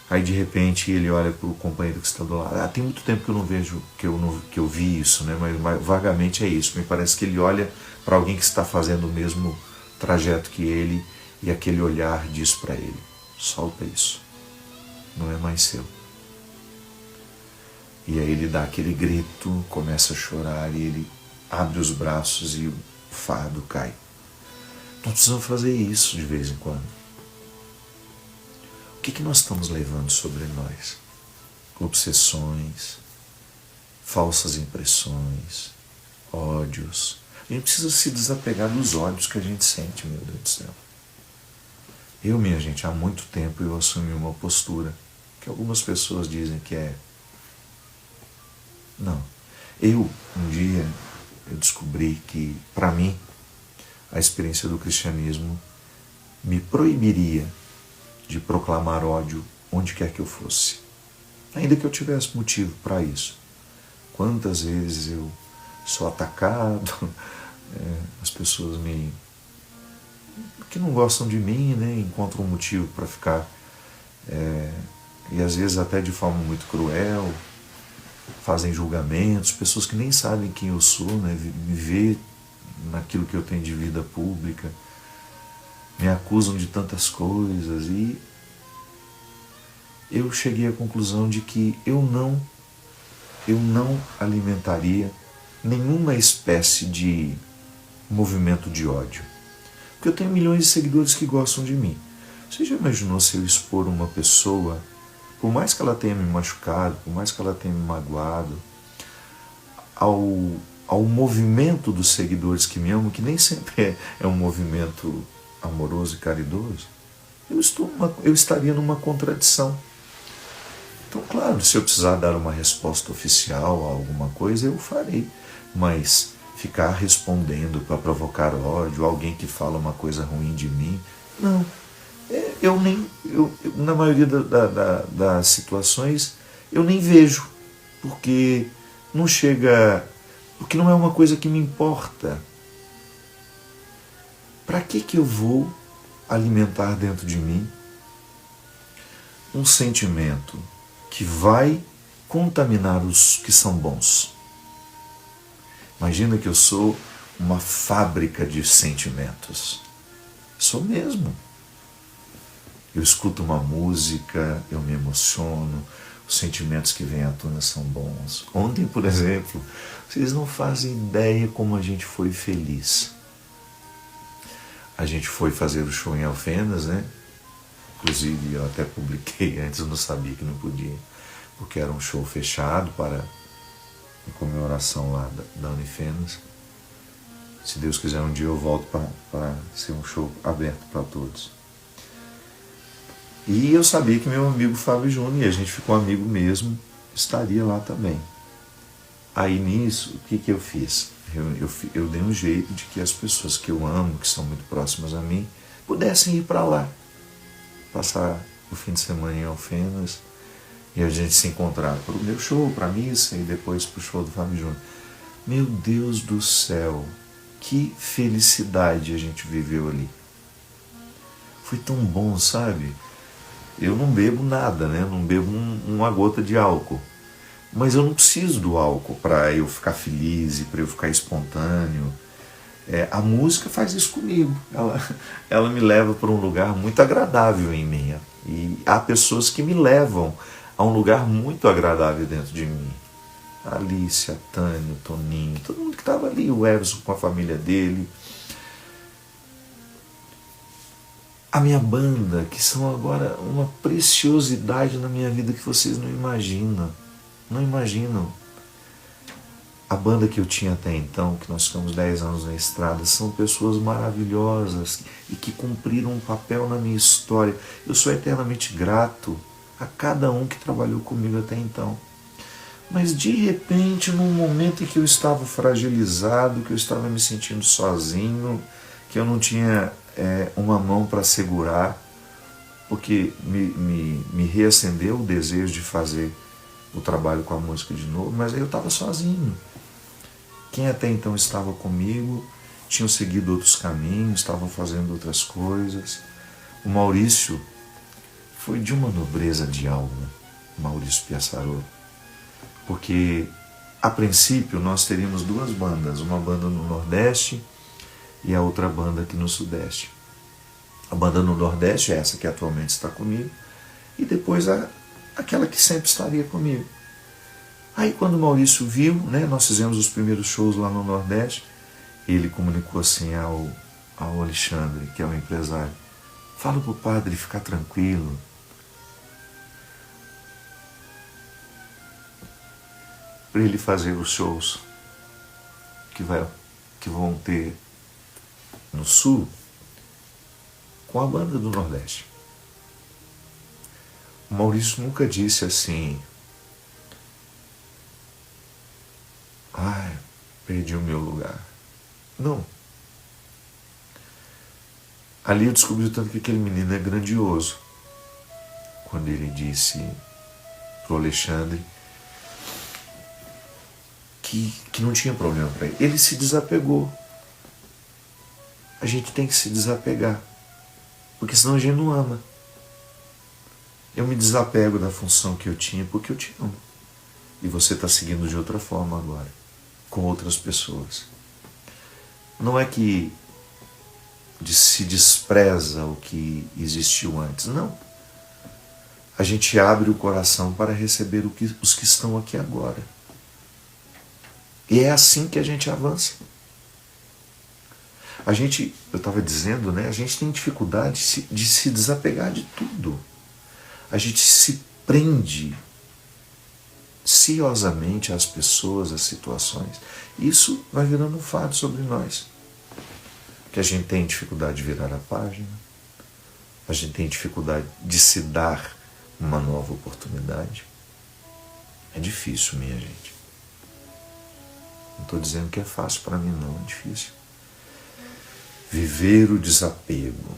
Aí de repente ele olha para o companheiro que está do lado. Tem muito tempo que eu não vejo, que eu vi isso, né? Mas vagamente é isso. Me parece que ele olha para alguém que está fazendo o mesmo trajeto que ele e aquele olhar diz para ele: solta isso, não é mais seu. E aí ele dá aquele grito, começa a chorar e ele abre os braços e o fardo cai. Nós precisamos fazer isso de vez em quando. O que nós estamos levando sobre nós? Obsessões, falsas impressões, ódios. A gente precisa se desapegar dos ódios que a gente sente, meu Deus do céu. Minha gente, há muito tempo eu assumi uma postura que algumas pessoas dizem que é... Não. Um dia, eu descobri que, para mim, a experiência do cristianismo me proibiria de proclamar ódio onde quer que eu fosse. Ainda que eu tivesse motivo para isso. Quantas vezes eu sou atacado, as pessoas que não gostam de mim, né, encontram um motivo para ficar, e às vezes até de forma muito cruel, fazem julgamentos, pessoas que nem sabem quem eu sou, né, me vê naquilo que eu tenho de vida pública, me acusam de tantas coisas, e eu cheguei à conclusão de que eu não alimentaria nenhuma espécie de movimento de ódio. Porque eu tenho milhões de seguidores que gostam de mim. Você já imaginou se eu expor uma pessoa, por mais que ela tenha me machucado, por mais que ela tenha me magoado, ao movimento dos seguidores que me amam, que nem sempre é um movimento amoroso e caridoso, eu estaria numa contradição. Então, claro, se eu precisar dar uma resposta oficial a alguma coisa, eu farei. Mas ficar respondendo para provocar ódio, alguém que fala uma coisa ruim de mim, não. Na maioria das situações, eu nem vejo, porque não é uma coisa que me importa. Para que eu vou alimentar dentro de mim um sentimento que vai contaminar os que são bons. Imagina que eu sou uma fábrica de sentimentos. Sou mesmo. Eu escuto uma música, eu me emociono, os sentimentos que vêm à tona são bons. Ontem, por exemplo, vocês não fazem ideia como a gente foi feliz. A gente foi fazer o show em Alfenas, né? Inclusive, eu até publiquei antes, eu não sabia que não podia, porque era um show fechado para a comemoração lá da Unifenas. Se Deus quiser, um dia eu volto para ser um show aberto para todos. E eu sabia que meu amigo Fábio Júnior, e a gente ficou amigo mesmo, estaria lá também. Aí nisso, o que eu fiz? Eu dei um jeito de que as pessoas que eu amo, que são muito próximas a mim, pudessem ir para lá, passar o fim de semana em Alfenas, e a gente se encontrar para o meu show, para a missa, e depois para o show do Fábio Júnior. Meu Deus do céu, que felicidade a gente viveu ali. Foi tão bom, sabe? Eu não bebo nada, né? Não bebo uma gota de álcool. Mas eu não preciso do álcool para eu ficar feliz e para eu ficar espontâneo. A música faz isso comigo. Ela me leva para um lugar muito agradável em mim. E há pessoas que me levam a um lugar muito agradável dentro de mim. A Alice, a Tânia, o Toninho, todo mundo que estava ali, o Everson com a família dele. A minha banda, que são agora uma preciosidade na minha vida que vocês não imaginam. Não imaginam. A banda que eu tinha até então, que nós ficamos 10 anos na estrada, são pessoas maravilhosas e que cumpriram um papel na minha história. Eu sou eternamente grato a cada um que trabalhou comigo até então. Mas de repente, num momento em que eu estava fragilizado, que eu estava me sentindo sozinho, que eu não tinha uma mão para segurar, porque me reacendeu o desejo de fazer o trabalho com a música de novo, mas aí eu estava sozinho. Quem até então estava comigo tinham seguido outros caminhos, estavam fazendo outras coisas. O Maurício foi de uma nobreza de alma, Maurício Piaçarotto, porque a princípio nós teríamos duas bandas, uma banda no Nordeste e a outra banda aqui no Sudeste. A banda no Nordeste é essa que atualmente está comigo, e depois aquela que sempre estaria comigo. Aí quando o Maurício viu, né, nós fizemos os primeiros shows lá no Nordeste, ele comunicou assim ao Alexandre, que é o empresário: fala para o padre ficar tranquilo, para ele fazer os shows que vão ter no Sul com a banda do Nordeste. O Maurício nunca disse assim: ai, perdi o meu lugar. Não. Ali eu descobri o tanto que aquele menino é grandioso. Quando ele disse pro Alexandre que não tinha problema para ele. Ele se desapegou. A gente tem que se desapegar, porque senão a gente não ama. Eu me desapego da função que eu tinha porque eu te amo. E você está seguindo de outra forma agora, com outras pessoas. Não é que se despreza o que existiu antes, não. A gente abre o coração para receber os que estão aqui agora. E é assim que a gente avança. Eu estava dizendo, né? A gente tem dificuldade de se desapegar de tudo. A gente se prende ciosamente às pessoas, às situações. Isso vai virando um fardo sobre nós. Que a gente tem dificuldade de virar a página, a gente tem dificuldade de se dar uma nova oportunidade. É difícil, minha gente. Não estou dizendo que é fácil para mim, não, é difícil. Viver o desapego.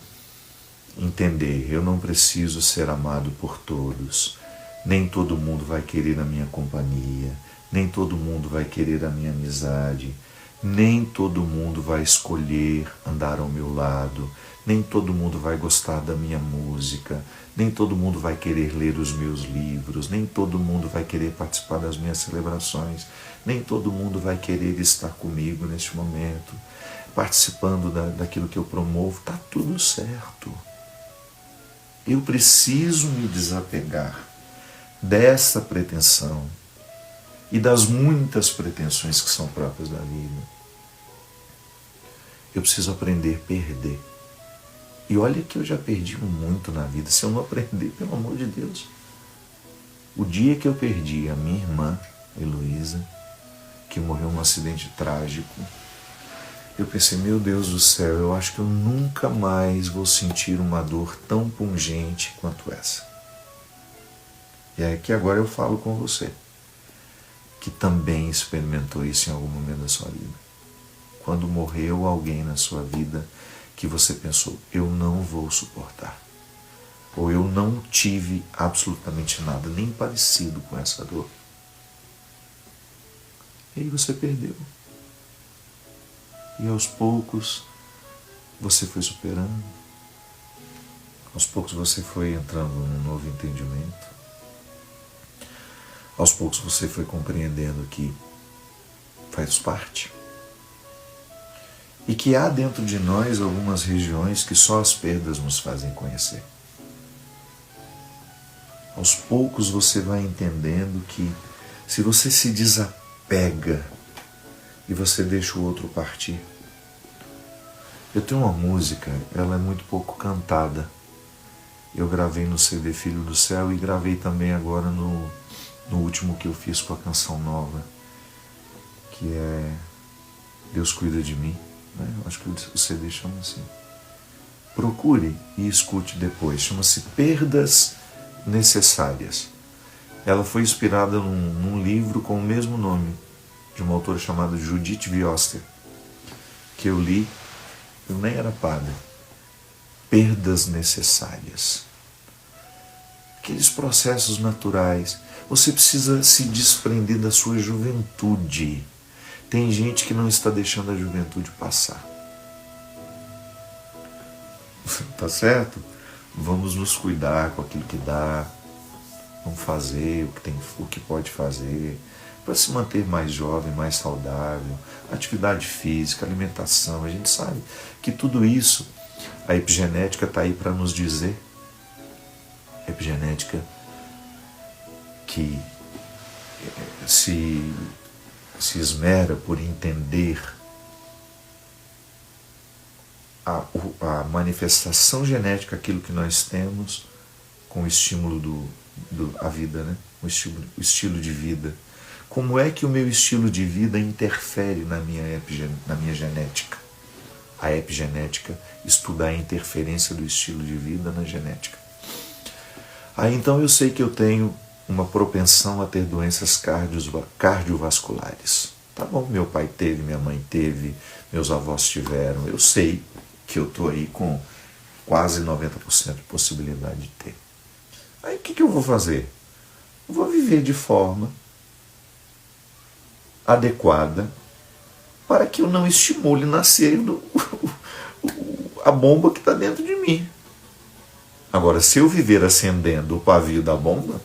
Entender, eu não preciso ser amado por todos. Nem todo mundo vai querer a minha companhia. Nem todo mundo vai querer a minha amizade. Nem todo mundo vai escolher andar ao meu lado. nem todo mundo vai gostar da minha música, nem todo mundo vai querer ler os meus livros, nem todo mundo vai querer participar das minhas celebrações, nem todo mundo vai querer estar comigo neste momento, participando daquilo que eu promovo. Está tudo certo. Eu preciso me desapegar dessa pretensão e das muitas pretensões que são próprias da vida. Eu preciso aprender a perder. E olha que eu já perdi muito na vida. Se eu não aprender, pelo amor de Deus. O dia que eu perdi a minha irmã, Heloísa, que morreu num acidente trágico, eu pensei, meu Deus do céu, eu acho que eu nunca mais vou sentir uma dor tão pungente quanto essa. E é que agora eu falo com você, que também experimentou isso em algum momento da sua vida. Quando morreu alguém na sua vida que você pensou, eu não vou suportar. Ou eu não tive absolutamente nada, nem parecido com essa dor. E aí você perdeu. E aos poucos você foi superando. Aos poucos você foi entrando num novo entendimento. Aos poucos você foi compreendendo que faz parte. E que há dentro de nós algumas regiões que só as perdas nos fazem conhecer. Aos poucos você vai entendendo que se você se desapega e você deixa o outro partir. Eu tenho uma música, ela é muito pouco cantada. Eu gravei no CD Filho do Céu e gravei também agora no último que eu fiz com a canção nova, que é Deus Cuida de Mim. Eu acho que o CD chama assim. Procure e escute depois. Chama-se Perdas Necessárias. Ela foi inspirada num livro com o mesmo nome, de uma autora chamada Judith Vioster, que eu li, eu nem era padre. Perdas necessárias. Aqueles processos naturais. Você precisa se desprender da sua juventude. Tem gente que não está deixando a juventude passar. Tá certo? Vamos nos cuidar com aquilo que dá. Vamos fazer o que pode fazer para se manter mais jovem, mais saudável. Atividade física, alimentação. A gente sabe que tudo isso, a epigenética está aí para nos dizer. A epigenética que se esmera por entender a manifestação genética, aquilo que nós temos com o estímulo da vida, né? O estilo de vida. Como é que o meu estilo de vida interfere na minha genética? A epigenética estuda a interferência do estilo de vida na genética. Aí então eu sei que eu tenho uma propensão a ter doenças cardiovasculares. Tá bom, meu pai teve, minha mãe teve, meus avós tiveram. Eu sei que eu estou aí com quase 90% de possibilidade de ter. Aí o que eu vou fazer? Eu vou viver de forma adequada para que eu não estimule nascer a bomba que está dentro de mim. Agora, se eu viver acendendo o pavio da bomba,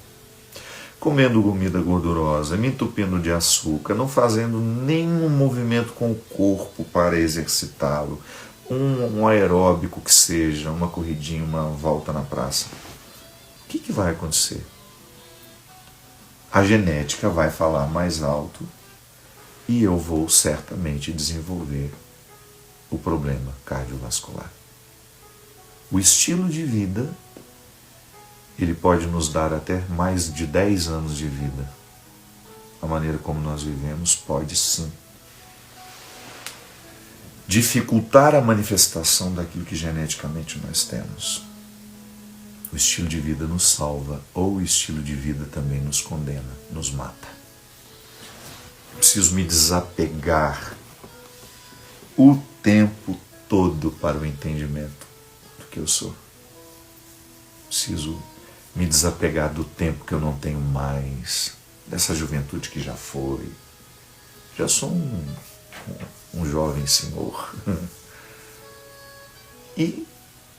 comendo comida gordurosa, me entupindo de açúcar, não fazendo nenhum movimento com o corpo para exercitá-lo, um aeróbico que seja, uma corridinha, uma volta na praça, o que vai acontecer? A genética vai falar mais alto e eu vou certamente desenvolver o problema cardiovascular. O estilo de vida, ele pode nos dar até mais de 10 anos de vida. A maneira como nós vivemos pode sim dificultar a manifestação daquilo que geneticamente nós temos. O estilo de vida nos salva, ou o estilo de vida também nos condena, nos mata. Eu preciso me desapegar o tempo todo para o entendimento do que eu sou. Preciso me desapegar do tempo que eu não tenho mais, dessa juventude que já foi. Já sou um jovem senhor. E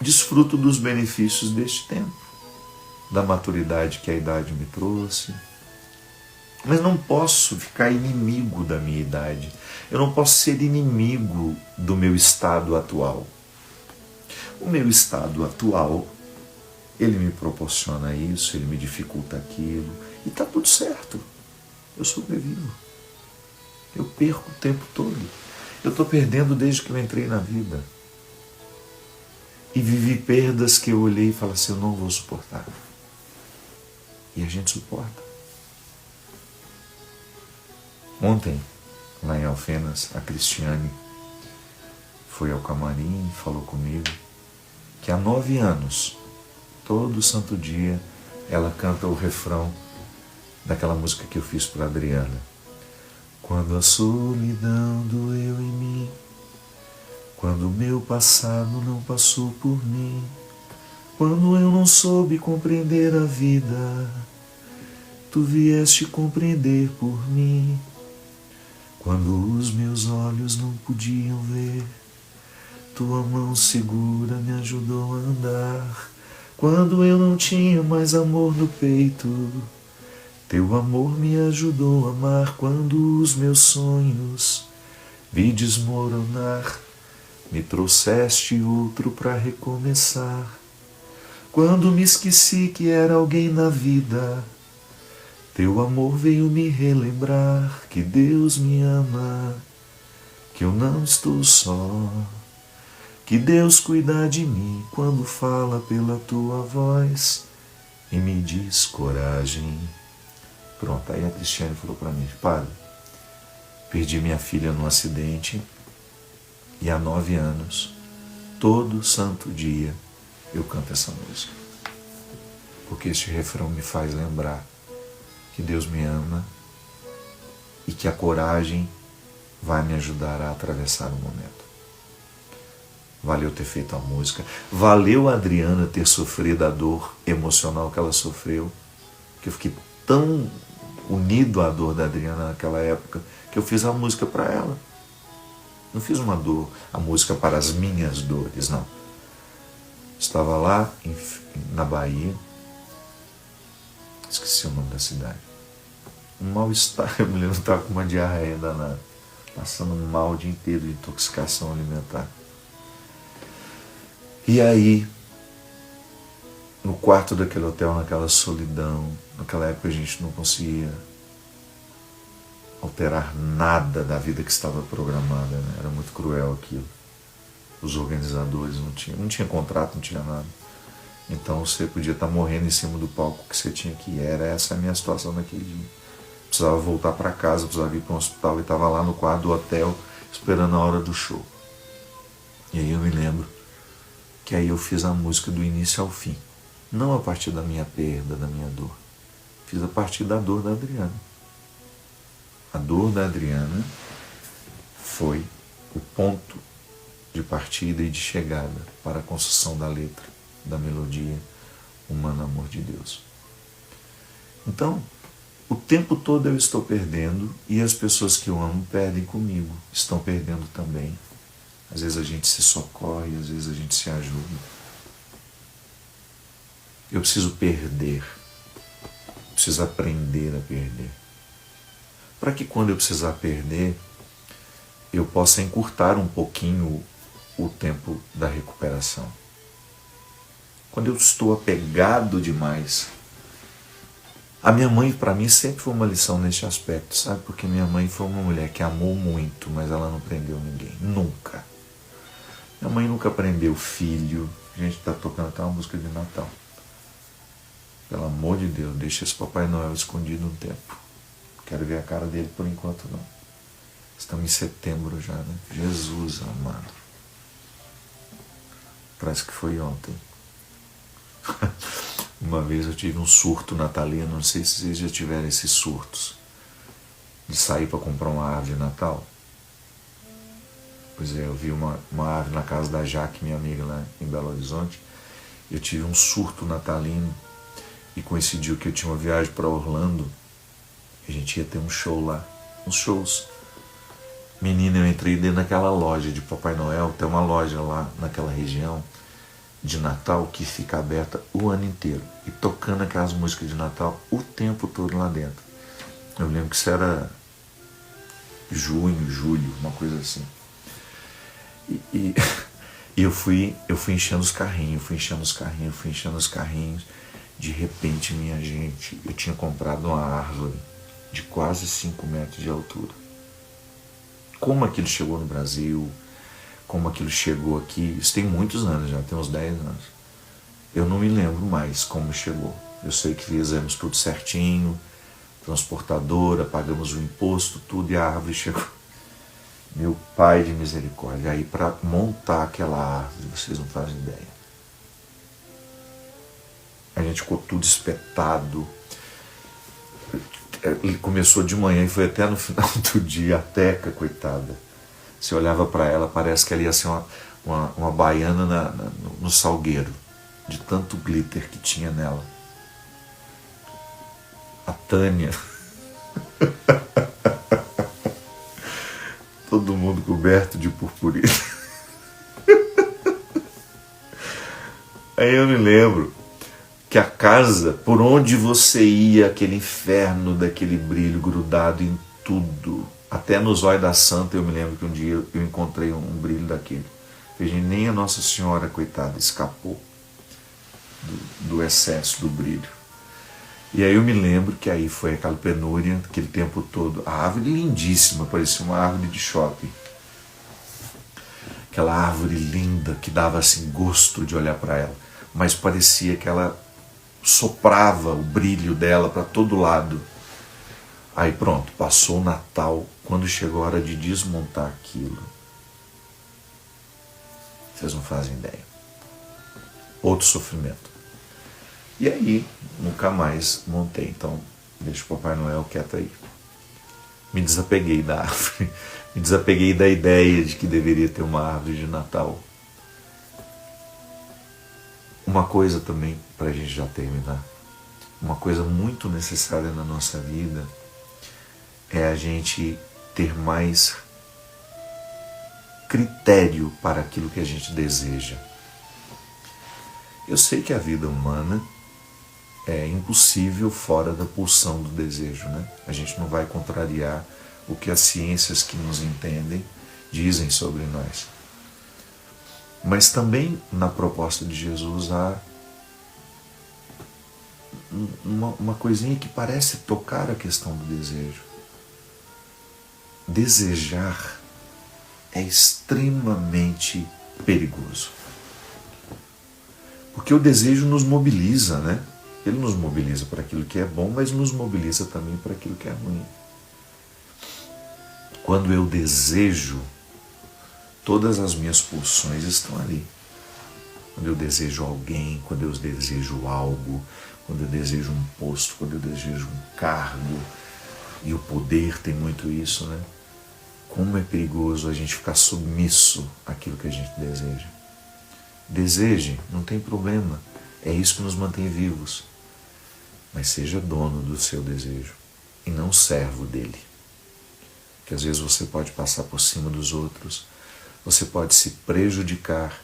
desfruto dos benefícios deste tempo, da maturidade que a idade me trouxe. Mas não posso ficar inimigo da minha idade. Eu não posso ser inimigo do meu estado atual. O meu estado atual, ele me proporciona isso, ele me dificulta aquilo, e está tudo certo. Eu sobrevivo. Eu perco o tempo todo. Eu estou perdendo desde que eu entrei na vida. E vivi perdas que eu olhei e falei assim, eu não vou suportar. E a gente suporta. Ontem, lá em Alfenas, a Cristiane foi ao camarim e falou comigo que há 9 anos, todo santo dia, ela canta o refrão daquela música que eu fiz para a Adriana. Quando a solidão doeu em mim, quando o meu passado não passou por mim, quando eu não soube compreender a vida, tu vieste compreender por mim. Quando os meus olhos não podiam ver, tua mão segura me ajudou a andar. Quando eu não tinha mais amor no peito, teu amor me ajudou a amar. Quando os meus sonhos vi desmoronar, me trouxeste outro para recomeçar. Quando me esqueci que era alguém na vida, teu amor veio me relembrar que Deus me ama, que eu não estou só, que Deus cuida de mim quando fala pela tua voz e me diz coragem. Pronto, aí a Cristiane falou para mim, padre, perdi minha filha num acidente e há 9 anos, todo santo dia, eu canto essa música. Porque este refrão me faz lembrar que Deus me ama e que a coragem vai me ajudar a atravessar o momento. Valeu ter feito a música, valeu a Adriana ter sofrido a dor emocional que ela sofreu, que eu fiquei tão unido à dor da Adriana naquela época, que eu fiz a música para ela. Não fiz a música para as minhas dores, não. Estava lá na Bahia, esqueci o nome da cidade. Um mal-estar, eu me lembro que estava com uma diarreia danada, passando mal o dia inteiro de intoxicação alimentar. E aí, no quarto daquele hotel, naquela solidão, naquela época a gente não conseguia alterar nada da vida que estava programada, né? Era muito cruel aquilo. Os organizadores não tinha contrato, não tinha nada. Então você podia estar morrendo em cima do palco que você tinha que ir. Essa a minha situação naquele dia. Precisava voltar para casa, precisava ir para um hospital e estava lá no quarto do hotel esperando a hora do show. E aí eu me lembro que aí eu fiz a música do início ao fim. Não a partir da minha perda, da minha dor. Fiz a partir da dor da Adriana. A dor da Adriana foi o ponto de partida e de chegada para a construção da letra, da melodia Humano Amor de Deus. Então, o tempo todo eu estou perdendo e as pessoas que eu amo perdem comigo, estão perdendo também. Às vezes a gente se socorre, às vezes a gente se ajuda. Eu preciso perder, preciso aprender a perder. Para que quando eu precisar perder, eu possa encurtar um pouquinho o tempo da recuperação. Quando eu estou apegado demais, a minha mãe para mim sempre foi uma lição nesse aspecto, sabe? Porque minha mãe foi uma mulher que amou muito, mas ela não prendeu ninguém, nunca. Minha mãe nunca prendeu filho. A gente está tocando até uma música de Natal. Pelo amor de Deus, deixa esse Papai Noel escondido um tempo. Quero ver a cara dele por enquanto não. Estamos em setembro já, né? Jesus amado. Parece que foi ontem. Uma vez eu tive um surto natalino, não sei se vocês já tiveram esses surtos, de sair para comprar uma árvore de Natal. Pois é, eu vi uma árvore na casa da Jaque, minha amiga lá em Belo Horizonte. Eu tive um surto natalino e coincidiu que eu tinha uma viagem para Orlando. A gente ia ter um show lá, uns shows. Menina, eu entrei dentro daquela loja de Papai Noel, tem uma loja lá naquela região, de Natal que fica aberta o ano inteiro e tocando aquelas músicas de Natal o tempo todo lá dentro. Eu lembro que isso era junho, julho, uma coisa assim. E eu fui enchendo os carrinhos, fui enchendo os carrinhos. De repente, minha gente, eu tinha comprado uma árvore de quase 5 metros de altura. Como aquilo chegou no Brasil, como aquilo chegou aqui, isso tem muitos anos já, tem uns 10 anos. Eu não me lembro mais como chegou. Eu sei que fizemos tudo certinho, transportadora, pagamos o imposto, tudo, e a árvore chegou. Meu pai de misericórdia, aí para montar aquela árvore, vocês não fazem ideia. A gente ficou tudo espetado. Ele começou de manhã e foi até no final do dia. A Teca, coitada. Você olhava para ela, parece que ela ia ser uma baiana no salgueiro, de tanto glitter que tinha nela. A Tânia. Todo mundo coberto de purpurina. Aí eu me lembro que a casa, por onde você ia, aquele inferno daquele brilho grudado em tudo, até no zóio da Santa, eu me lembro que um dia eu encontrei um brilho daquele. Veja, nem a Nossa Senhora, coitada, escapou do excesso do brilho. E aí eu me lembro que aí foi aquela penúria, aquele tempo todo. A árvore lindíssima, parecia uma árvore de shopping. Aquela árvore linda que dava assim gosto de olhar para ela, mas parecia que ela soprava o brilho dela para todo lado. Aí pronto, passou o Natal, quando chegou a hora de desmontar aquilo. Vocês não fazem ideia. Outro sofrimento. E aí, nunca mais montei. Então, deixa o Papai Noel quieto aí. Me desapeguei da árvore. Me desapeguei da ideia de que deveria ter uma árvore de Natal. Uma coisa também, para a gente já terminar, uma coisa muito necessária na nossa vida é a gente ter mais critério para aquilo que a gente deseja. Eu sei que a vida humana é impossível fora da pulsão do desejo, né? A gente não vai contrariar o que as ciências que nos entendem dizem sobre nós. Mas também na proposta de Jesus há uma coisinha que parece tocar a questão do desejo. Desejar é extremamente perigoso. Porque o desejo nos mobiliza, né? Ele nos mobiliza para aquilo que é bom, mas nos mobiliza também para aquilo que é ruim. Quando eu desejo, todas as minhas pulsões estão ali. Quando eu desejo alguém, quando eu desejo algo, quando eu desejo um posto, quando eu desejo um cargo, e o poder tem muito isso, né? Como é perigoso a gente ficar submisso àquilo que a gente deseja. Deseje, não tem problema, é isso que nos mantém vivos. Mas seja dono do seu desejo e não servo dele. Porque às vezes você pode passar por cima dos outros, você pode se prejudicar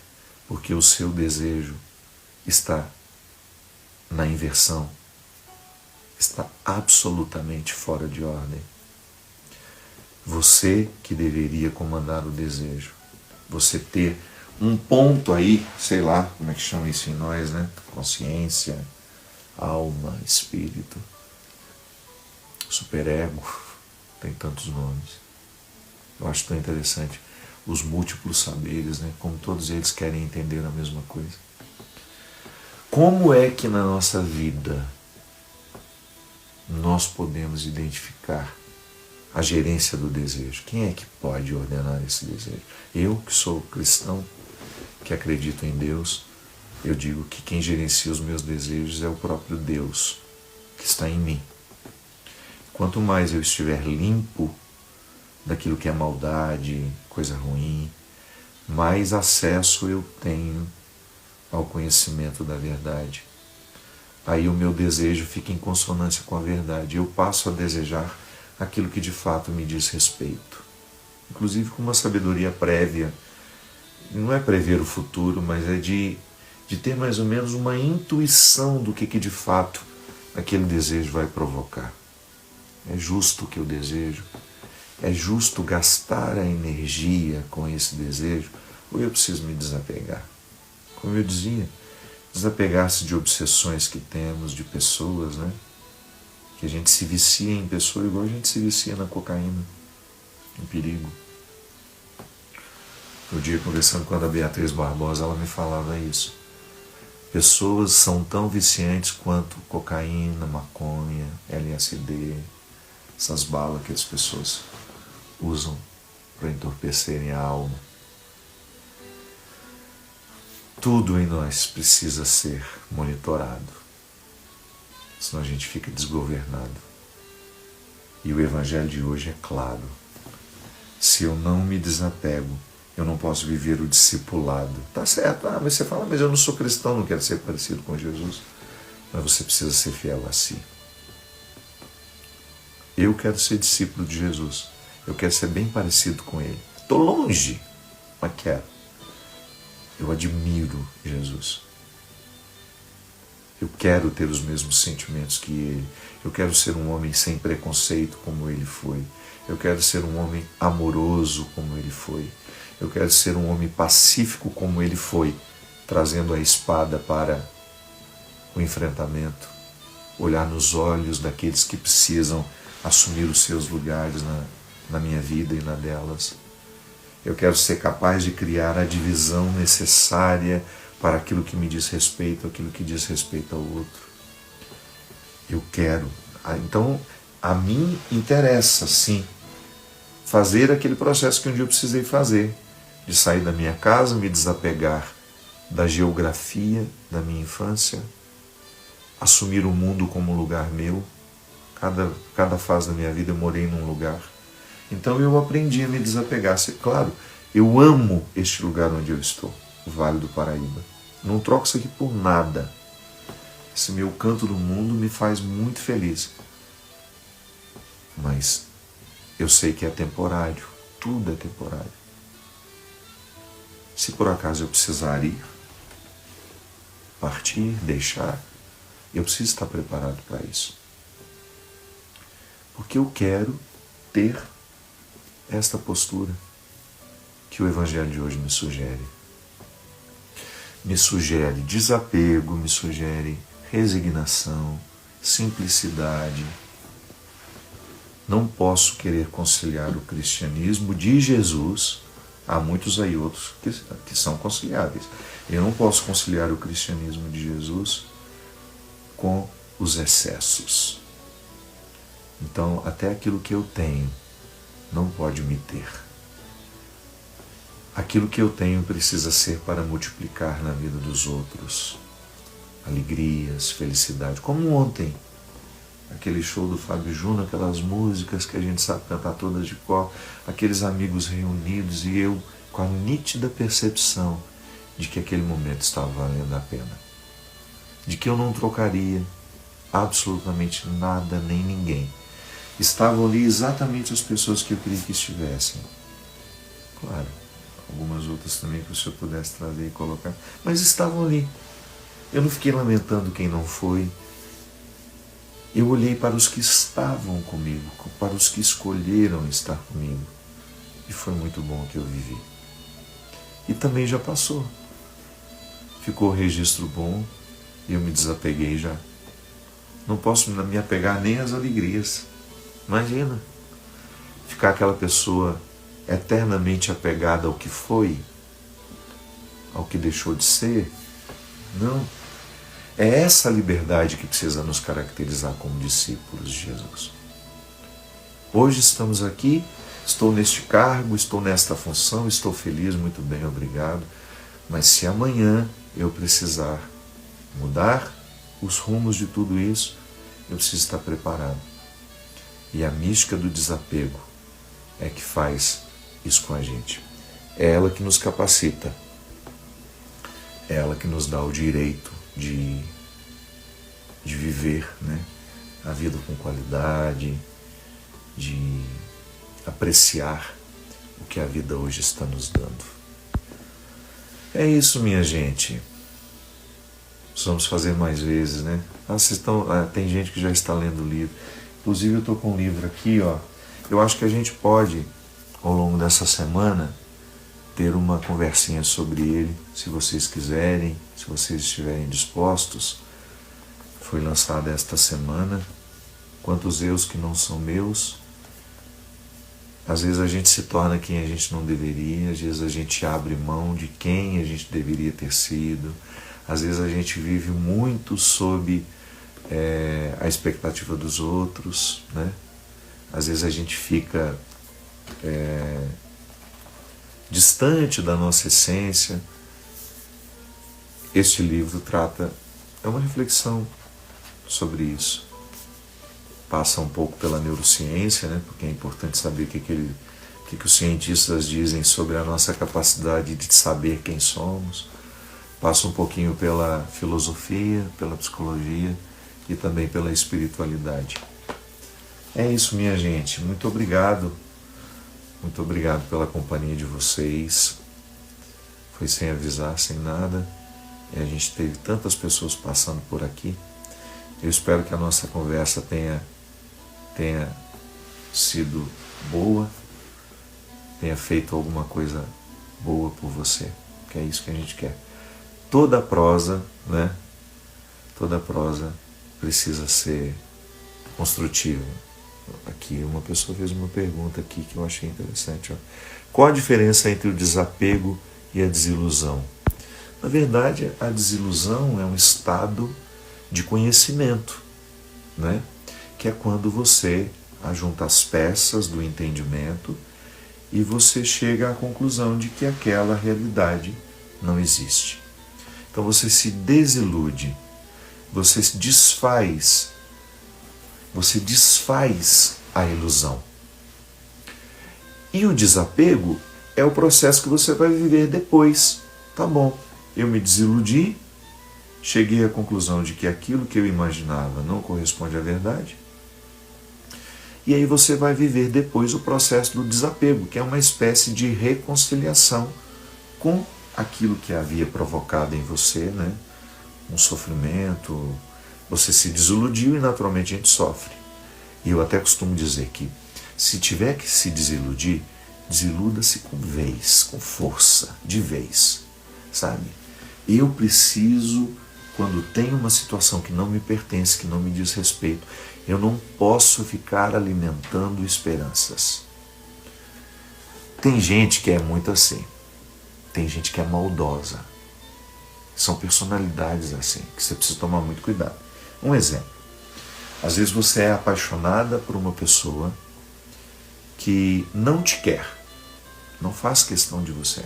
porque o seu desejo está na inversão, está absolutamente fora de ordem. Você que deveria comandar o desejo, você ter um ponto aí, sei lá, como é que chama isso em nós, né? Consciência, alma, espírito, superego, tem tantos nomes. Eu acho tão interessante os múltiplos saberes, né? Como todos eles querem entender a mesma coisa. Como é que na nossa vida nós podemos identificar a gerência do desejo? Quem é que pode ordenar esse desejo? Eu, que sou cristão, que acredito em Deus, eu digo que quem gerencia os meus desejos é o próprio Deus que está em mim. Quanto mais eu estiver limpo daquilo que é maldade, coisa ruim, mais acesso eu tenho ao conhecimento da verdade. Aí o meu desejo fica em consonância com a verdade. Eu passo a desejar aquilo que de fato me diz respeito. Inclusive com uma sabedoria prévia. Não é prever o futuro, mas é de de ter mais ou menos uma intuição do que de fato aquele desejo vai provocar. É justo o que eu desejo? É justo gastar a energia com esse desejo? Ou eu preciso me desapegar? Como eu dizia, desapegar-se de obsessões que temos, de pessoas, né? Que a gente se vicia em pessoa igual a gente se vicia na cocaína. Um perigo. Um dia, conversando com a Beatriz Barbosa, ela me falava isso. Pessoas são tão viciantes quanto cocaína, maconha, LSD, essas balas que as pessoas usam para entorpecerem a alma. Tudo em nós precisa ser monitorado, senão a gente fica desgovernado. E o Evangelho de hoje é claro. Se eu não me desapego, eu não posso viver o discipulado. Tá certo, mas você fala, mas eu não sou cristão, não quero ser parecido com Jesus. Mas você precisa ser fiel a si. Eu quero ser discípulo de Jesus. Eu quero ser bem parecido com Ele. Estou longe, mas quero. Eu admiro Jesus. Eu quero ter os mesmos sentimentos que Ele. Eu quero ser um homem sem preconceito como Ele foi. Eu quero ser um homem amoroso como Ele foi. Eu quero ser um homem pacífico como Ele foi, trazendo a espada para o enfrentamento, olhar nos olhos daqueles que precisam assumir os seus lugares na minha vida e na delas. Eu quero ser capaz de criar a divisão necessária para aquilo que me diz respeito, aquilo que diz respeito ao outro. Eu quero. Então, a mim interessa, sim, fazer aquele processo que um dia eu precisei fazer, de sair da minha casa, me desapegar da geografia da minha infância, assumir o mundo como um lugar meu. Cada fase da minha vida eu morei num lugar. Então eu aprendi a me desapegar. Claro, eu amo este lugar onde eu estou, o Vale do Paraíba. Não troco isso aqui por nada. Esse meu canto do mundo me faz muito feliz. Mas eu sei que é temporário. Tudo é temporário. Se por acaso eu precisar ir, partir, deixar, eu preciso estar preparado para isso. Porque eu quero ter esta postura que o Evangelho de hoje me sugere. Me sugere desapego, me sugere resignação, simplicidade. Não posso querer conciliar o cristianismo de Jesus. Há muitos aí outros que são conciliáveis. Eu não posso conciliar o cristianismo de Jesus com os excessos. Então, até aquilo que eu tenho não pode me ter. Aquilo que eu tenho precisa ser para multiplicar na vida dos outros. Alegrias, felicidade. Como ontem, aquele show do Fábio Júnior, aquelas músicas que a gente sabe cantar todas de cor, aqueles amigos reunidos e eu com a nítida percepção de que aquele momento estava valendo a pena. De que eu não trocaria absolutamente nada nem ninguém. Estavam ali exatamente as pessoas que eu queria que estivessem. Claro, algumas outras também que o senhor pudesse trazer e colocar, mas estavam ali. Eu não fiquei lamentando quem não foi. Eu olhei para os que estavam comigo, para os que escolheram estar comigo. E foi muito bom o que eu vivi. E também já passou. Ficou o registro bom e eu me desapeguei já. Não posso me apegar nem às alegrias. Imagina, ficar aquela pessoa eternamente apegada ao que foi, ao que deixou de ser. Não. É essa liberdade que precisa nos caracterizar como discípulos de Jesus. Hoje estamos aqui, estou neste cargo, estou nesta função, estou feliz, muito bem, obrigado. Mas se amanhã eu precisar mudar os rumos de tudo isso, eu preciso estar preparado. E a mística do desapego é que faz isso com a gente. É ela que nos capacita. É ela que nos dá o direito de viver, né, a vida com qualidade, de apreciar o que a vida hoje está nos dando. É isso, minha gente. Precisamos fazer mais vezes, né? Tem gente que já está lendo o livro. Inclusive eu estou com um livro aqui, ó. Eu acho que a gente pode, ao longo dessa semana, ter uma conversinha sobre ele, se vocês quiserem, se vocês estiverem dispostos. Foi lançado esta semana. Quantos eus que não são meus. Às vezes a gente se torna quem a gente não deveria, às vezes a gente abre mão de quem a gente deveria ter sido, às vezes a gente vive muito sob a expectativa dos outros, né? Às vezes a gente fica distante da nossa essência. Este livro é uma reflexão sobre isso. Passa um pouco pela neurociência, né? Porque é importante saber o que os cientistas dizem sobre a nossa capacidade de saber quem somos. Passa um pouquinho pela filosofia, pela psicologia e também pela espiritualidade. É isso, minha gente. Muito obrigado. Muito obrigado pela companhia de vocês. Foi sem avisar, sem nada. E a gente teve tantas pessoas passando por aqui. Eu espero que a nossa conversa tenha sido boa, tenha feito alguma coisa boa por você, que é isso que a gente quer. Toda prosa, né? Toda prosa precisa ser construtiva. Aqui uma pessoa fez uma pergunta aqui que eu achei interessante. Ó. Qual a diferença entre o desapego e a desilusão? Na verdade, a desilusão é um estado de conhecimento, né? Que é quando você ajunta as peças do entendimento e você chega à conclusão de que aquela realidade não existe. Então você se desilude, você desfaz a ilusão. E o desapego é o processo que você vai viver depois. Tá bom, eu me desiludi, cheguei à conclusão de que aquilo que eu imaginava não corresponde à verdade. E aí você vai viver depois o processo do desapego, que é uma espécie de reconciliação com aquilo que havia provocado em você, né? Um sofrimento. Você se desiludiu e naturalmente a gente sofre. E eu até costumo dizer que se tiver que se desiludir, desiluda-se com vez, com força, de vez, sabe? Eu preciso, quando tem uma situação que não me pertence, que não me diz respeito, eu não posso ficar alimentando esperanças. Tem gente que é muito assim. Tem gente que é maldosa. São personalidades assim, que você precisa tomar muito cuidado. Um exemplo. Às vezes você é apaixonada por uma pessoa que não te quer, não faz questão de você.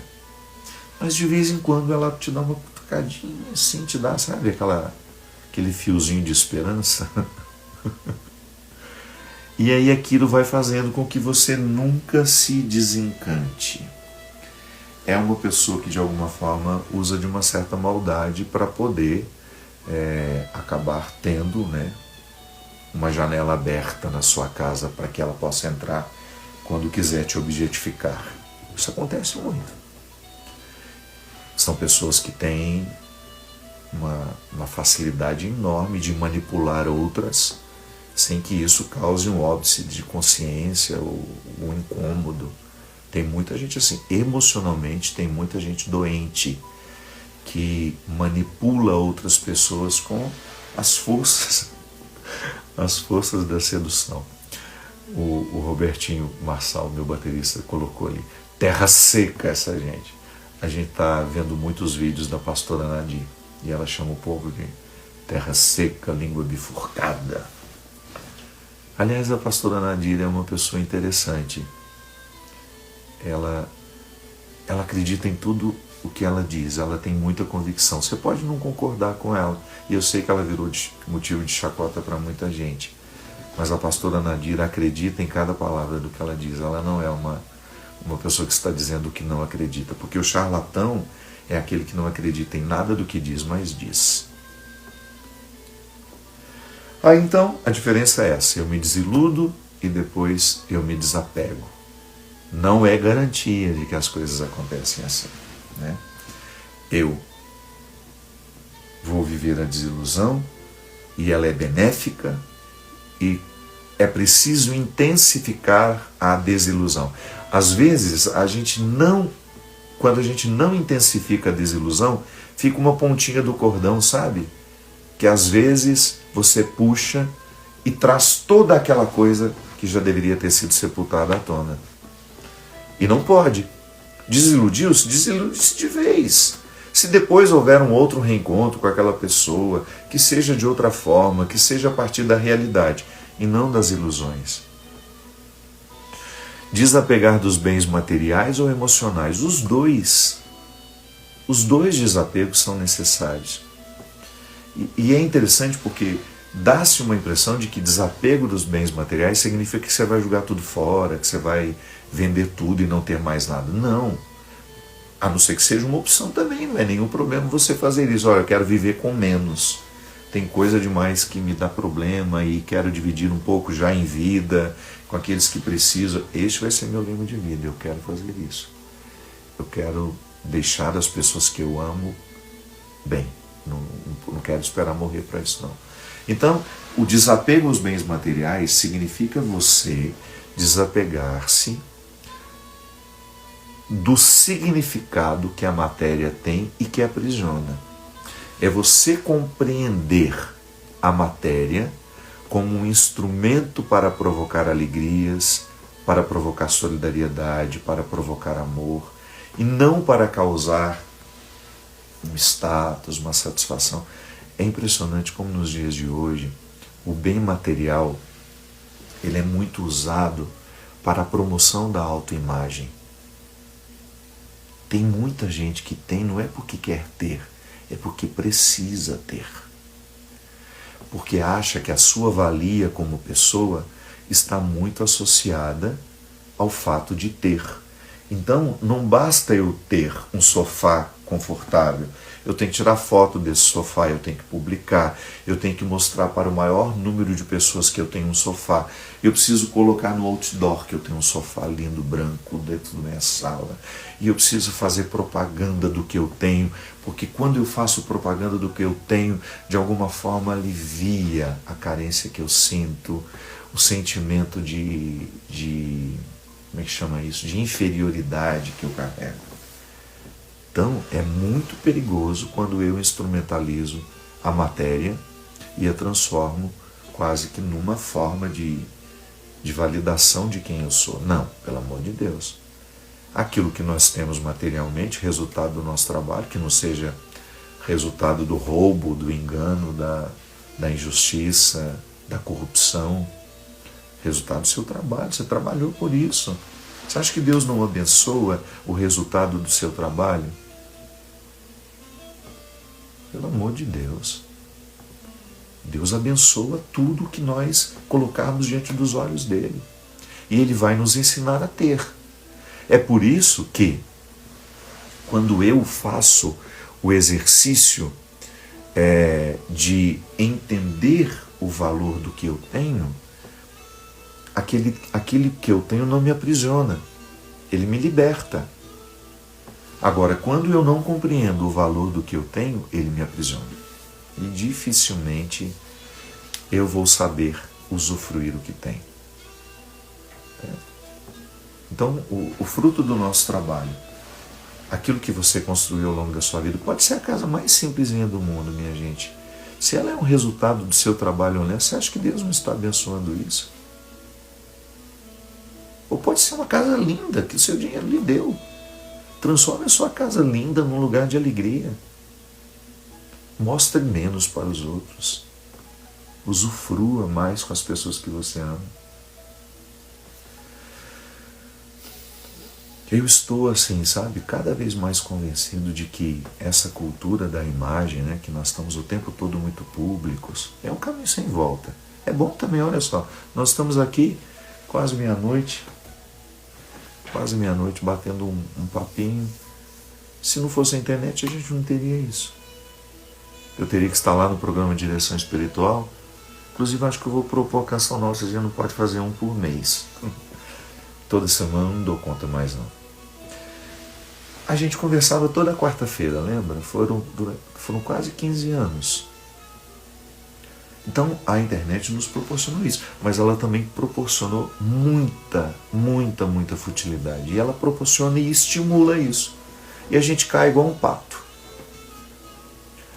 Mas de vez em quando ela te dá uma cutucadinha assim, te dá, sabe, aquele fiozinho de esperança. E aí aquilo vai fazendo com que você nunca se desencante. É uma pessoa que de alguma forma usa de uma certa maldade para poder acabar tendo, né, uma janela aberta na sua casa para que ela possa entrar quando quiser te objetificar. Isso acontece muito. São pessoas que têm uma facilidade enorme de manipular outras sem que isso cause um óbice de consciência ou um incômodo. Tem muita gente assim, emocionalmente tem muita gente doente que manipula outras pessoas com as forças da sedução. O Robertinho Marçal, meu baterista, colocou ali, terra seca essa gente. A gente está vendo muitos vídeos da pastora Nadir e ela chama o povo de terra seca, língua bifurcada. Aliás, a pastora Nadir é uma pessoa interessante. Ela acredita em tudo o que ela diz, ela tem muita convicção. Você pode não concordar com ela, e eu sei que ela virou motivo de chacota para muita gente, mas a pastora Nadir acredita em cada palavra do que ela diz. Ela não é uma pessoa que está dizendo o que não acredita, porque o charlatão é aquele que não acredita em nada do que diz, mas diz. Então, a diferença é essa, eu me desiludo e depois eu me desapego. Não é garantia de que as coisas acontecem assim, né? Eu vou viver a desilusão e ela é benéfica e é preciso intensificar a desilusão. Às vezes, quando a gente não intensifica a desilusão, fica uma pontinha do cordão, sabe? Que às vezes você puxa e traz toda aquela coisa que já deveria ter sido sepultada à tona. E não pode. Desiludiu-se? Desilude-se de vez. Se depois houver um outro reencontro com aquela pessoa, que seja de outra forma, que seja a partir da realidade e não das ilusões. Desapegar dos bens materiais ou emocionais, os dois desapegos são necessários. E é interessante porque dá-se uma impressão de que desapego dos bens materiais significa que você vai jogar tudo fora, que você vai vender tudo e não ter mais nada. Não. A não ser que seja uma opção também, não é nenhum problema você fazer isso. Olha, eu quero viver com menos. Tem coisa demais que me dá problema e quero dividir um pouco já em vida com aqueles que precisam. Este vai ser meu lema de vida, eu quero fazer isso. Eu quero deixar as pessoas que eu amo bem. Não quero esperar morrer para isso, não. Então, o desapego aos bens materiais significa você desapegar-se do significado que a matéria tem e que aprisiona. É você compreender a matéria como um instrumento para provocar alegrias, para provocar solidariedade, para provocar amor, e não para causar um status, uma satisfação. É impressionante como nos dias de hoje o bem material ele é muito usado para a promoção da autoimagem. Tem muita gente que tem, não é porque quer ter, é porque precisa ter. Porque acha que a sua valia como pessoa está muito associada ao fato de ter. Então, não basta eu ter um sofá confortável, eu tenho que tirar foto desse sofá, eu tenho que publicar, eu tenho que mostrar para o maior número de pessoas que eu tenho um sofá, eu preciso colocar no outdoor que eu tenho um sofá lindo, branco, dentro da minha sala, e eu preciso fazer propaganda do que eu tenho, porque quando eu faço propaganda do que eu tenho, de alguma forma alivia a carência que eu sinto, o sentimento de como é que chama isso? De inferioridade que eu carrego. Então, é muito perigoso quando eu instrumentalizo a matéria e a transformo quase que numa forma de validação de quem eu sou. Não, pelo amor de Deus. Aquilo que nós temos materialmente, resultado do nosso trabalho, que não seja resultado do roubo, do engano, da injustiça, da corrupção, resultado do seu trabalho, você trabalhou por isso. Você acha que Deus não abençoa o resultado do seu trabalho? Pelo amor de Deus. Deus abençoa tudo que nós colocarmos diante dos olhos dele. E ele vai nos ensinar a ter. É por isso que, quando eu faço o exercício de entender o valor do que eu tenho, aquele que eu tenho não me aprisiona, ele me liberta. Agora, quando eu não compreendo o valor do que eu tenho, ele me aprisiona. E dificilmente eu vou saber usufruir o que tenho. Então, o fruto do nosso trabalho, aquilo que você construiu ao longo da sua vida, pode ser a casa mais simplesinha do mundo, minha gente. Se ela é um resultado do seu trabalho honesto, você acha que Deus não está abençoando isso? Ou pode ser uma casa linda que o seu dinheiro lhe deu. Transforme a sua casa linda num lugar de alegria. Mostre menos para os outros. Usufrua mais com as pessoas que você ama. Eu estou assim, sabe, cada vez mais convencido de que essa cultura da imagem, né, que nós estamos o tempo todo muito públicos, é um caminho sem volta. É bom também, olha só, nós estamos aqui quase meia-noite, batendo um papinho. Se não fosse a internet, a gente não teria isso. Eu teria que estar lá no programa de Direção Espiritual. Inclusive, acho que eu vou propor a canção nossa, a gente não pode fazer um por mês. Toda semana não dou conta mais não. A gente conversava toda quarta-feira, lembra? Foram quase 15 anos. Então a internet nos proporcionou isso, mas ela também proporcionou muita futilidade. E ela proporciona e estimula isso. E a gente cai igual um pato.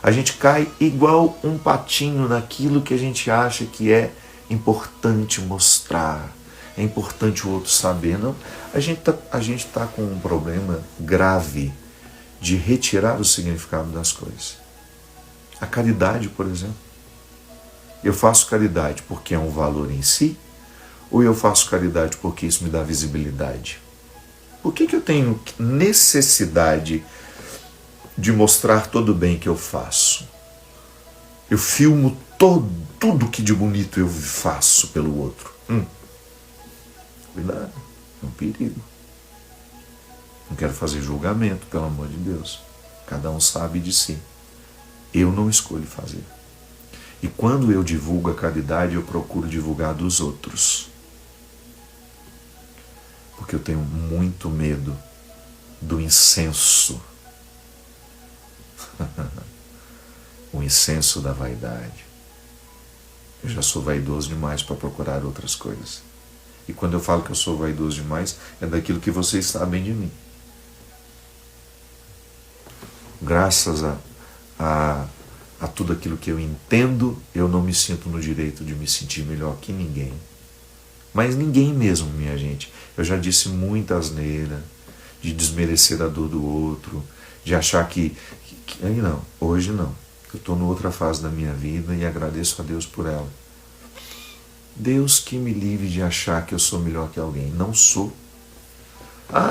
A gente cai igual um patinho naquilo que a gente acha que é importante mostrar, é importante o outro saber. Não, a gente tá com um problema grave de retirar o significado das coisas. A caridade, por exemplo. Eu faço caridade porque é um valor em si, ou eu faço caridade porque isso me dá visibilidade? Por que eu tenho necessidade de mostrar todo o bem que eu faço? Eu filmo tudo que de bonito eu faço pelo outro. Cuidado, é um perigo. Não quero fazer julgamento, pelo amor de Deus. Cada um sabe de si. Eu não escolho fazer. E quando eu divulgo a caridade, eu procuro divulgar dos outros. Porque eu tenho muito medo do incenso. O incenso da vaidade. Eu já sou vaidoso demais para procurar outras coisas. E quando eu falo que eu sou vaidoso demais, é daquilo que vocês sabem de mim. Graças a tudo aquilo que eu entendo, eu não me sinto no direito de me sentir melhor que ninguém. Mas ninguém mesmo, minha gente. Eu já disse muita asneira, de desmerecer a dor do outro, de achar que aí não, hoje não. Eu estou em outra fase da minha vida e agradeço a Deus por ela. Deus que me livre de achar que eu sou melhor que alguém. Não sou.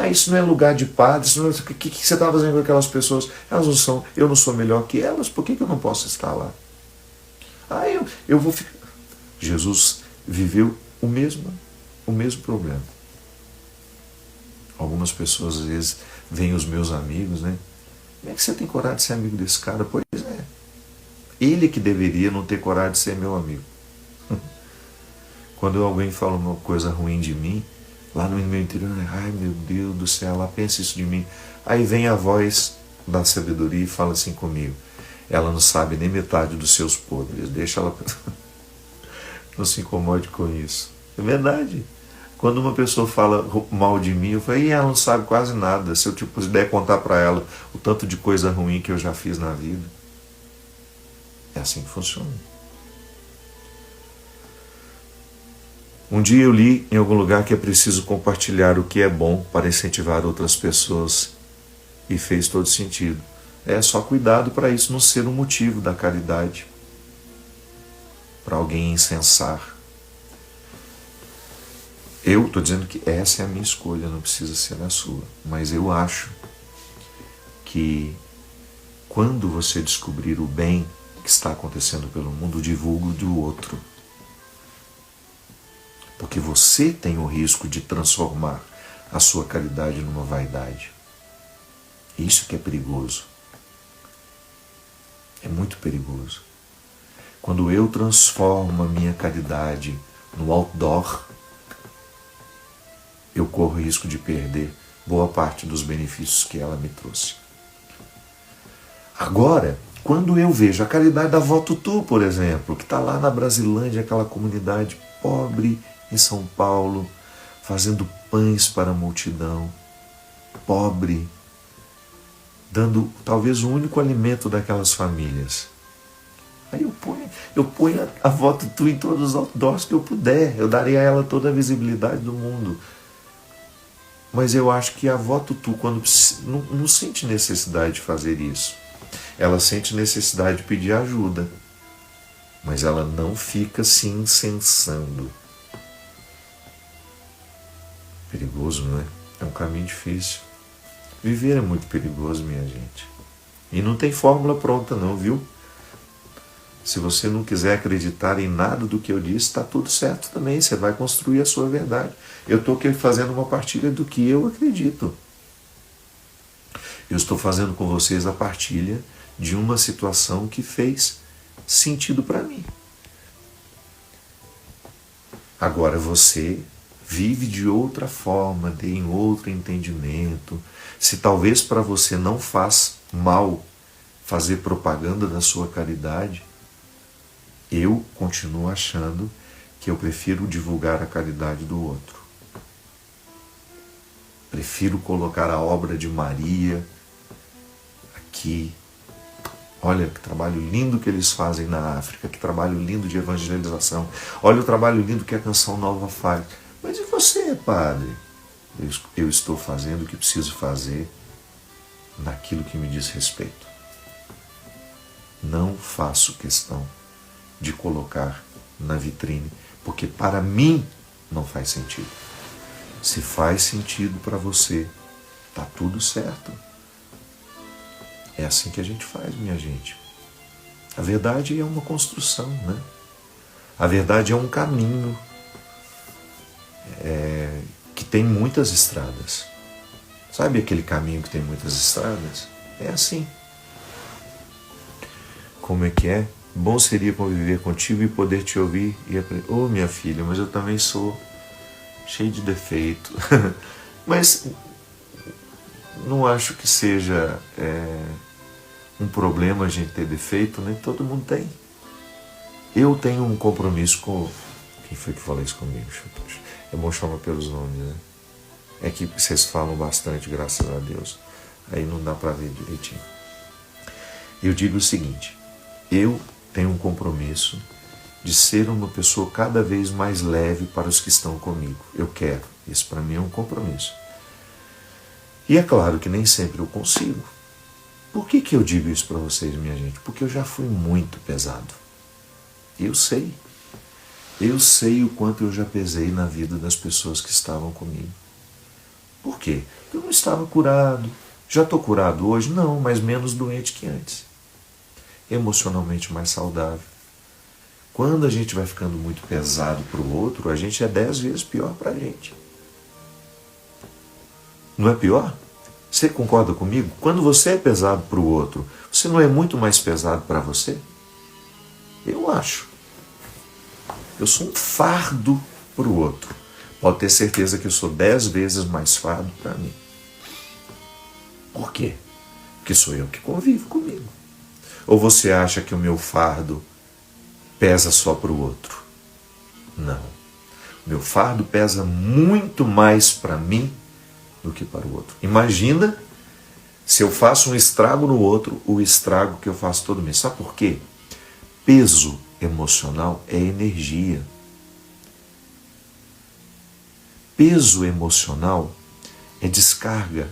Isso não é lugar de padre, isso não é... O que você está fazendo com aquelas pessoas? Elas não são, eu não sou melhor que elas, por que eu não posso estar lá? Eu vou ficar... Jesus viveu o mesmo problema. Algumas pessoas às vezes veem os meus amigos, né? Como é que você tem coragem de ser amigo desse cara? Pois é. Ele que deveria não ter coragem de ser meu amigo. Quando alguém fala uma coisa ruim de mim, lá no meu interior, ai meu Deus do céu, ela pensa isso de mim. Aí vem a voz da sabedoria e fala assim comigo: ela não sabe nem metade dos seus podres, deixa ela... Não se incomode com isso. É verdade. Quando uma pessoa fala mal de mim, eu falo, ela não sabe quase nada. Se eu puder contar para ela o tanto de coisa ruim que eu já fiz na vida. É assim que funciona. Um dia eu li em algum lugar que é preciso compartilhar o que é bom para incentivar outras pessoas, e fez todo sentido. É só cuidado para isso não ser um motivo da caridade, para alguém incensar. Eu estou dizendo que essa é a minha escolha, não precisa ser a sua, mas eu acho que quando você descobrir o bem que está acontecendo pelo mundo, divulgue do outro. Porque você tem o risco de transformar a sua caridade numa vaidade. Isso que é perigoso. É muito perigoso. Quando eu transformo a minha caridade no outdoor, eu corro o risco de perder boa parte dos benefícios que ela me trouxe. Agora, quando eu vejo a caridade da Vó Tutu, por exemplo, que está lá na Brasilândia, aquela comunidade pobre em São Paulo, fazendo pães para a multidão, pobre, dando talvez o único alimento daquelas famílias. Aí eu ponho a Vó Tutu em todos os outdoors que eu puder, eu daria a ela toda a visibilidade do mundo. Mas eu acho que a Vó Tutu, quando não sente necessidade de fazer isso, ela sente necessidade de pedir ajuda, mas ela não fica se incensando. Perigoso, não é? É um caminho difícil. Viver é muito perigoso, minha gente. E não tem fórmula pronta não, viu? Se você não quiser acreditar em nada do que eu disse, está tudo certo também. Você vai construir a sua verdade. Eu estou aqui fazendo uma partilha do que eu acredito. Eu estou fazendo com vocês a partilha de uma situação que fez sentido para mim. Agora você Vive de outra forma, tem outro entendimento. Se talvez para você não faz mal fazer propaganda da sua caridade, eu continuo achando que eu prefiro divulgar a caridade do outro. Prefiro colocar a obra de Maria aqui. Olha que trabalho lindo que eles fazem na África, que trabalho lindo de evangelização. Olha o trabalho lindo que a Canção Nova faz. Mas e você, padre? Eu estou fazendo o que preciso fazer naquilo que me diz respeito. Não faço questão de colocar na vitrine, porque para mim não faz sentido. Se faz sentido para você, tá tudo certo. É assim que a gente faz, minha gente. A verdade é uma construção, né? A verdade é um caminho que tem muitas estradas. Sabe aquele caminho que tem muitas estradas? É assim. Como é que é? Bom seria conviver contigo e poder te ouvir e aprender. Oh, minha filha, mas eu também sou cheio de defeito. Mas não acho que seja um problema a gente ter defeito, nem todo mundo tem. Eu tenho um compromisso com... Quem foi que falou isso comigo? É bom chamar pelos nomes, né? É que vocês falam bastante, graças a Deus. Aí não dá para ver direitinho. Eu digo o seguinte: eu tenho um compromisso de ser uma pessoa cada vez mais leve para os que estão comigo. Eu quero. Isso para mim é um compromisso. E é claro que nem sempre eu consigo. Por que eu digo isso para vocês, minha gente? Porque eu já fui muito pesado. Eu sei. Eu sei o quanto eu já pesei na vida das pessoas que estavam comigo. Por quê? Eu não estava curado. Já estou curado hoje? Não, mas menos doente que antes. Emocionalmente mais saudável. Quando a gente vai ficando muito pesado para o outro, a gente é 10 vezes pior para a gente. Não é pior? Você concorda comigo? Quando você é pesado para o outro, você não é muito mais pesado para você? Eu acho. Eu sou um fardo para o outro. Pode ter certeza que eu sou 10 vezes mais fardo para mim. Por quê? Porque sou eu que convivo comigo. Ou você acha que o meu fardo pesa só para o outro? Não. O meu fardo pesa muito mais para mim do que para o outro. Imagina se eu faço um estrago no outro, o estrago que eu faço todo mês. Sabe por quê? Peso emocional é energia. Peso emocional é descarga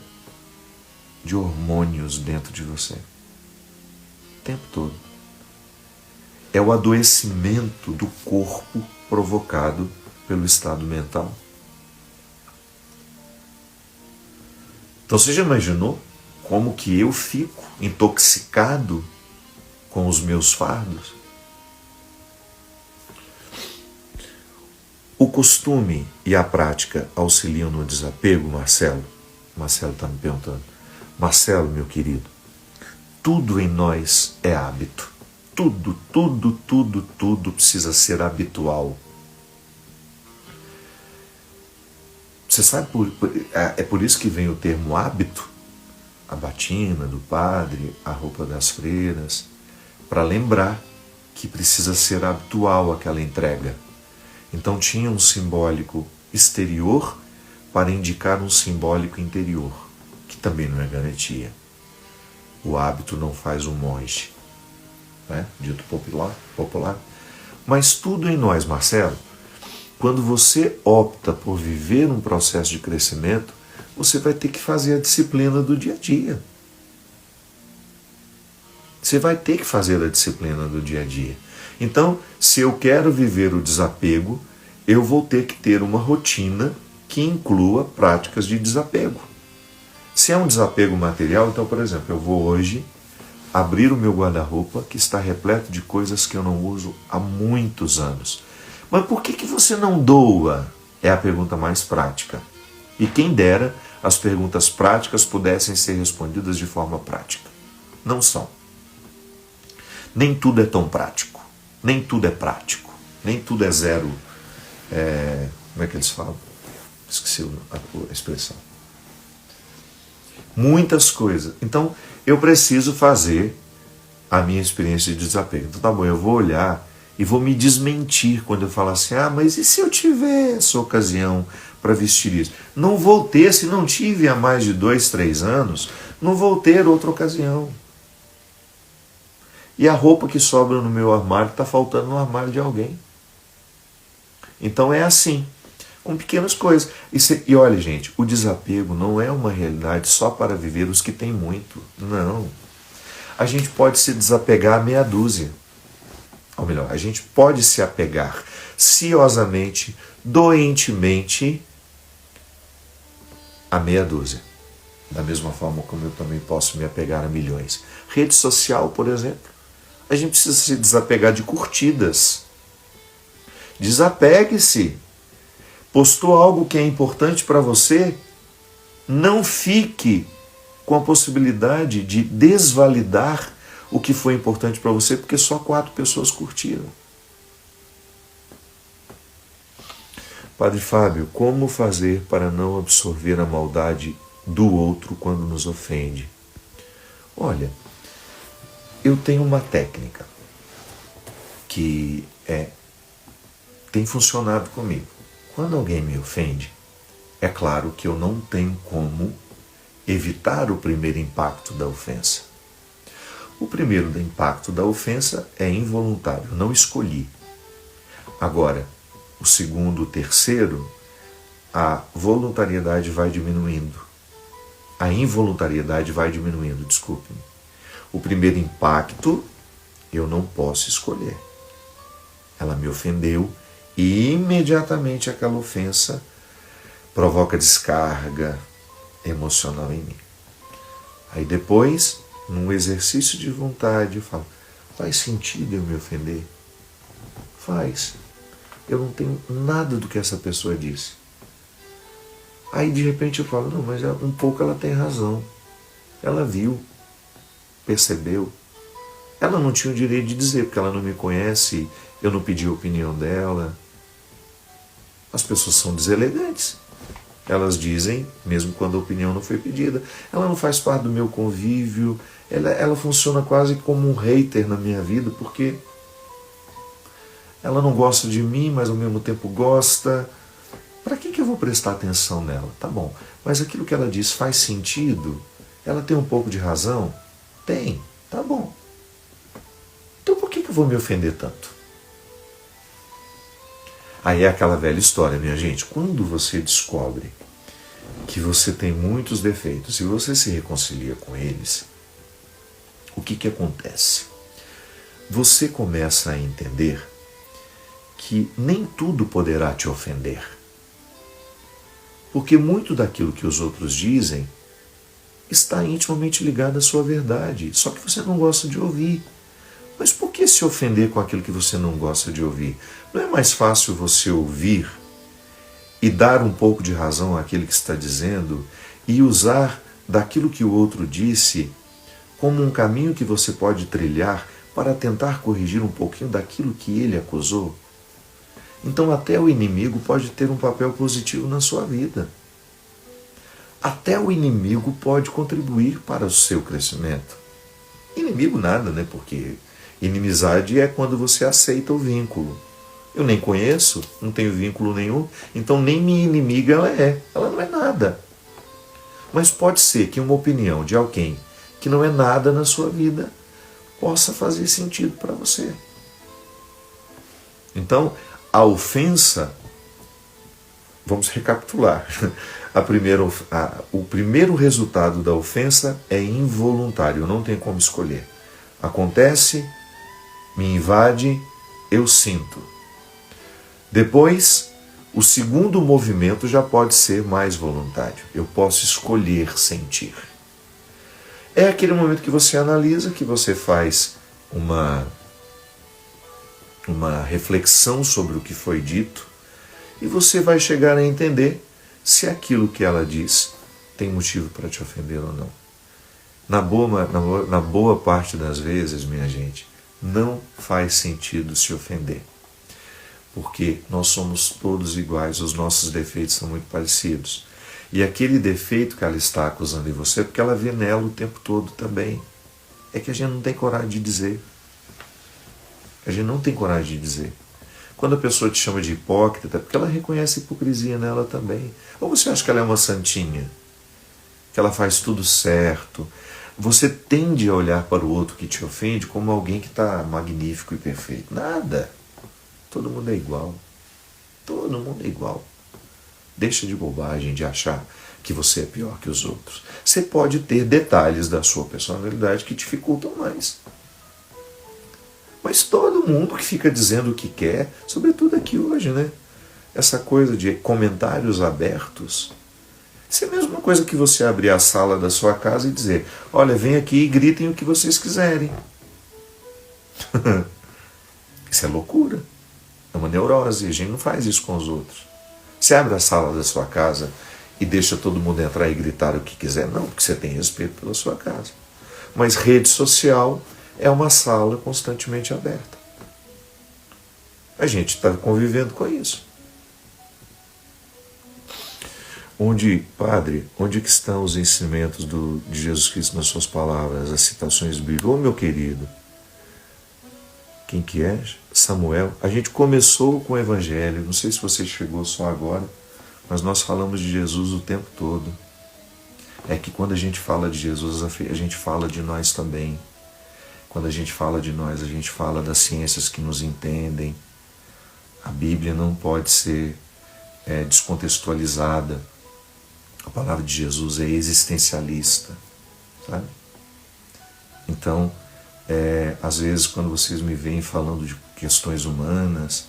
de hormônios dentro de você. O tempo todo. É o adoecimento do corpo provocado pelo estado mental. Então você já imaginou como que eu fico intoxicado com os meus fardos? O costume e a prática auxiliam no desapego, Marcelo? Marcelo está me perguntando. Marcelo, meu querido, tudo em nós é hábito. Tudo precisa ser habitual. Você sabe, é por isso que vem o termo hábito, a batina do padre, a roupa das freiras, para lembrar que precisa ser habitual aquela entrega. Então tinha um simbólico exterior para indicar um simbólico interior, que também não é garantia. O hábito não faz um monge, né? Dito popular. Mas tudo em nós, Marcelo, quando você opta por viver um processo de crescimento, você vai ter que fazer a disciplina do dia a dia. Você vai ter que fazer a disciplina do dia a dia. Então, se eu quero viver o desapego, eu vou ter que ter uma rotina que inclua práticas de desapego. Se é um desapego material, então, por exemplo, eu vou hoje abrir o meu guarda-roupa que está repleto de coisas que eu não uso há muitos anos. Mas por que você não doa? É a pergunta mais prática. E quem dera as perguntas práticas pudessem ser respondidas de forma prática. Não são. Nem tudo é tão prático. Nem tudo é prático. Nem tudo é zero. Como é que eles falam? Esqueci a expressão. Muitas coisas. Então, eu preciso fazer a minha experiência de desapego. Então, tá bom, eu vou olhar e vou me desmentir quando eu falar assim, mas e se eu tiver essa ocasião para vestir isso? Não vou ter, se não tive há mais de 2, 3 anos, não vou ter outra ocasião. E a roupa que sobra no meu armário está faltando no armário de alguém. Então é assim, com pequenas coisas. E olha, gente, o desapego não é uma realidade só para viver os que têm muito. Não. A gente pode se desapegar a meia dúzia. Ou melhor, a gente pode se apegar ciosamente, doentemente, a meia dúzia. Da mesma forma como eu também posso me apegar a milhões. Rede social, por exemplo. A gente precisa se desapegar de curtidas. Desapegue-se. Postou algo que é importante para você? Não fique com a possibilidade de desvalidar o que foi importante para você porque só 4 pessoas curtiram. Padre Fábio, como fazer para não absorver a maldade do outro quando nos ofende? Olha, eu tenho uma técnica que tem funcionado comigo. Quando alguém me ofende, é claro que eu não tenho como evitar o primeiro impacto da ofensa. O primeiro impacto da ofensa é involuntário, não escolhi. Agora, o segundo, o terceiro, a voluntariedade vai diminuindo. A involuntariedade vai diminuindo, desculpe-me. O primeiro impacto, eu não posso escolher. Ela me ofendeu e imediatamente aquela ofensa provoca descarga emocional em mim. Aí depois, num exercício de vontade, eu falo, faz sentido eu me ofender? Faz. Eu não tenho nada do que essa pessoa disse. Aí de repente eu falo, não, mas um pouco ela tem razão. Ela viu, percebeu. Ela não tinha o direito de dizer, porque ela não me conhece, eu não pedi a opinião dela. As pessoas são deselegantes. Elas dizem, mesmo quando a opinião não foi pedida. Ela não faz parte do meu convívio, ela funciona quase como um hater na minha vida, porque ela não gosta de mim, mas ao mesmo tempo gosta. Para que eu vou prestar atenção nela? Tá bom, mas aquilo que ela diz faz sentido? Ela tem um pouco de razão? Tem, tá bom. Então por que eu vou me ofender tanto? Aí é aquela velha história, minha gente. Quando você descobre que você tem muitos defeitos e você se reconcilia com eles, o que acontece? Você começa a entender que nem tudo poderá te ofender. Porque muito daquilo que os outros dizem está intimamente ligado à sua verdade, só que você não gosta de ouvir. Mas por que se ofender com aquilo que você não gosta de ouvir? Não é mais fácil você ouvir e dar um pouco de razão àquele que está dizendo e usar daquilo que o outro disse como um caminho que você pode trilhar para tentar corrigir um pouquinho daquilo que ele acusou? Então até o inimigo pode ter um papel positivo na sua vida. Até o inimigo pode contribuir para o seu crescimento. Inimigo nada, né? Porque inimizade é quando você aceita o vínculo. Eu nem conheço, não tenho vínculo nenhum, então nem minha inimiga ela é. Ela não é nada. Mas pode ser que uma opinião de alguém que não é nada na sua vida possa fazer sentido para você. Então, a ofensa, vamos recapitular. O primeiro resultado da ofensa é involuntário, eu não tenho como escolher. Acontece, me invade, eu sinto. Depois, o segundo movimento já pode ser mais voluntário. Eu posso escolher sentir. É aquele momento que você analisa, que você faz uma reflexão sobre o que foi dito e você vai chegar a entender se aquilo que ela diz tem motivo para te ofender ou não. Na boa parte das vezes, minha gente, não faz sentido se ofender. porque nós somos todos iguais, os nossos defeitos são muito parecidos. E aquele defeito que ela está acusando em você, porque ela vê nela o tempo todo também, é que a gente não tem coragem de dizer. A gente não tem coragem de dizer. Quando a pessoa te chama de hipócrita, é porque ela reconhece a hipocrisia nela também. Ou você acha que ela é uma santinha? Que ela faz tudo certo? Você tende a olhar para o outro que te ofende como alguém que está magnífico e perfeito. Nada. Todo mundo é igual. Todo mundo é igual. Deixa de bobagem de achar que você é pior que os outros. Você pode ter detalhes da sua personalidade que dificultam mais. Mas todo mundo que fica dizendo o que quer, sobretudo aqui hoje, né? Essa coisa de comentários abertos. Isso é a mesma coisa que você abrir a sala da sua casa e dizer: olha, vem aqui e gritem o que vocês quiserem. Isso é loucura. É uma neurose. A gente não faz isso com os outros. Você abre a sala da sua casa e deixa todo mundo entrar e gritar o que quiser. Não, porque você tem respeito pela sua casa. Mas rede social é uma sala constantemente aberta. A gente está convivendo com isso. Padre, onde que estão os ensinamentos de Jesus Cristo nas suas palavras, as citações bíblicas? Ô meu querido, quem que é? Samuel. A gente começou com o Evangelho, não sei se você chegou só agora, mas nós falamos de Jesus o tempo todo. É que quando a gente fala de Jesus, a gente fala de nós também. Quando a gente fala de nós, a gente fala das ciências que nos entendem. A Bíblia não pode ser descontextualizada. A palavra de Jesus é existencialista, sabe? Então, às vezes, quando vocês me veem falando de questões humanas,